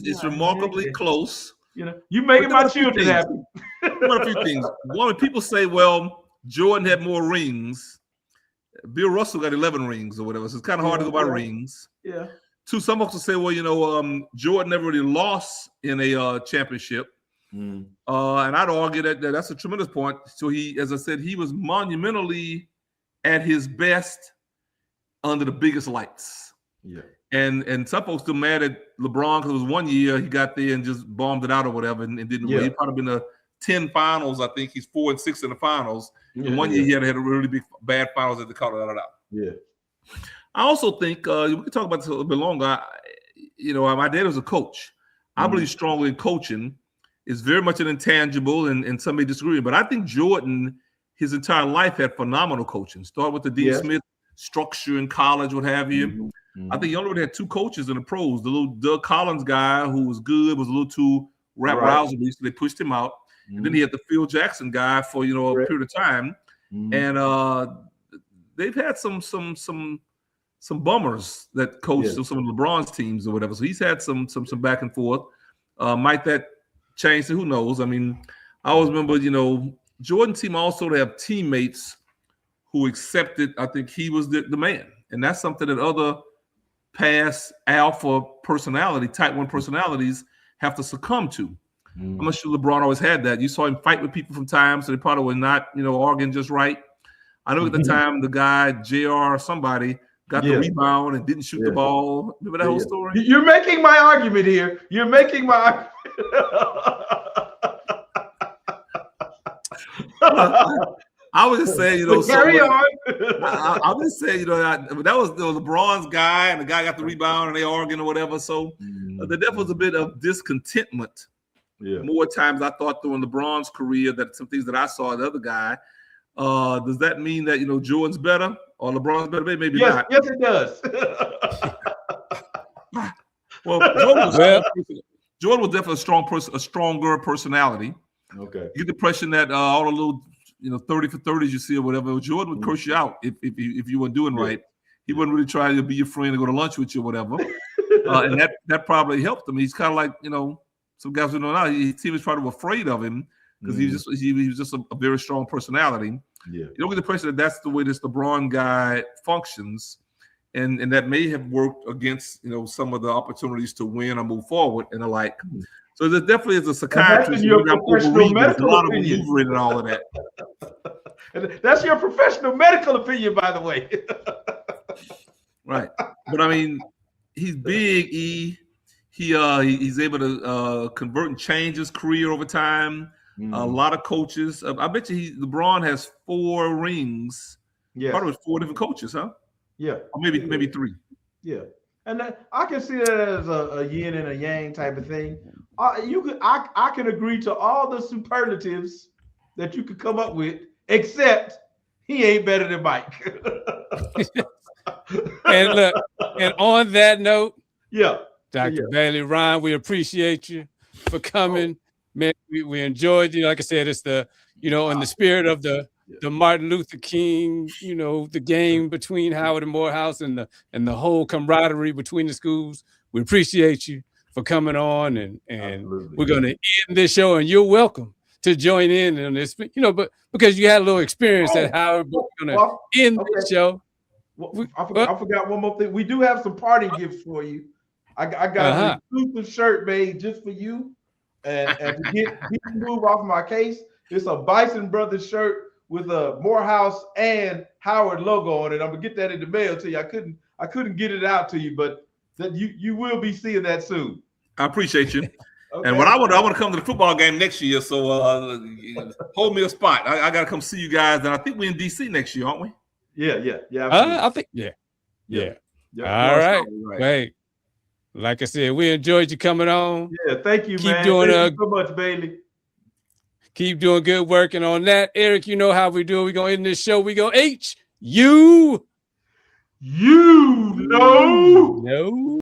it's remarkably close. You making my children happy. One, a few things. One, people say, well, Jordan had more rings. Bill Russell got 11 rings or whatever. So it's kind of hard to go by rings. Yeah. 2, some folks will say, well, Jordan never really lost in a championship. And I'd argue that's a tremendous point. So he, as I said, he was monumentally at his best under the biggest lights. Yeah. And some folks still mad at LeBron because it was one year he got there and just bombed it out or whatever and didn't win. He'd probably been to 10 finals. I think he's 4 and 6 in the finals. And one year he had a really bad finals at the Colorado. Yeah. I also think we can talk about this a little bit longer. My dad was a coach. I believe strongly in coaching. It's very much an intangible, and some may disagree. But I think Jordan, his entire life, had phenomenal coaching. Start with the Dean Smith structure in college, what have you. I think he only had 2 coaches in the pros. The little Doug Collins guy who was good was a little too rap-rousable, so they pushed him out. And then he had the Phil Jackson guy for a period of time. And they've had some bummers that coached some of LeBron's teams or whatever. So he's had some back and forth. Might that change? Who knows? I mean, I always remember, Jordan's team also to have teammates who accepted. I think he was the man, and that's something that other past alpha type 1 personalities have to succumb to. I'm not sure LeBron always had that. You saw him fight with people from time, so they probably were not, arguing just right. I know at the time the guy JR or somebody got the rebound and didn't shoot the ball. Remember that whole story? You're making my argument here. You're making my I was just saying, carry on. I was just saying, that was LeBron's guy, and the guy got the rebound, and they arguing or whatever. So there was a bit of discontentment. Yeah. More times I thought during LeBron's career that some things that I saw the other guy. Does that mean that Jordan's better or LeBron's better? Maybe not. Yes, it does. Well, Jordan was definitely a stronger personality. Okay. You get the impression that all the little 30 for 30s you see or whatever, Jordan would curse you out if you weren't doing right. He wouldn't really try to be your friend and go to lunch with you or whatever. And that probably helped him. He's kind of like some guys who know now. His team was probably afraid of him because he was just a very strong personality. Yeah. You don't get the impression that that's the way this LeBron guy functions, and that may have worked against some of the opportunities to win or move forward and the like. So there definitely is a psychiatrist. Your professional medical a lot opinion. of maneuvering and all of that. That's your professional medical opinion, by the way. Right. But I mean, he's big, he's able to convert and change his career over time. A lot of coaches. I bet you LeBron has 4 rings. Yeah. Probably with 4 different coaches, huh? Yeah. Or maybe 3. Yeah. And I can see that as a yin and a yang type of thing. I can agree to all the superlatives that you could come up with, except he ain't better than Mike. And look, and on that note, yeah, Dr. Bailey, Rahn, we appreciate you for coming. Man, we enjoyed you. Like I said, it's the, in the spirit of the Martin Luther King, the game between Howard and Morehouse and the whole camaraderie between the schools. We appreciate you for coming on, and we're going to end this show, and you're welcome to join in on this, but because you had a little experience at Howard, but we're going to end this show. I forgot one more thing. We do have some party gifts for you. I got an exclusive shirt made just for you, and to get move off my case, it's a Bison Brothers shirt with a Morehouse and Howard logo on it. I'm gonna get that in the mail to you. I couldn't get it out to you, but that you will be seeing that soon. I appreciate you. Okay. And I want to come to the football game next year. So hold me a spot. I got to come see you guys, and I think we're in DC next year, aren't we? Yeah. I think yeah. All right. Wait. Like I said, we enjoyed you coming on. Yeah, thank you, man. Thank you so much, Bailey. Keep doing good working on that. Eric, you know how we do it. We're going to end this show. We go You know.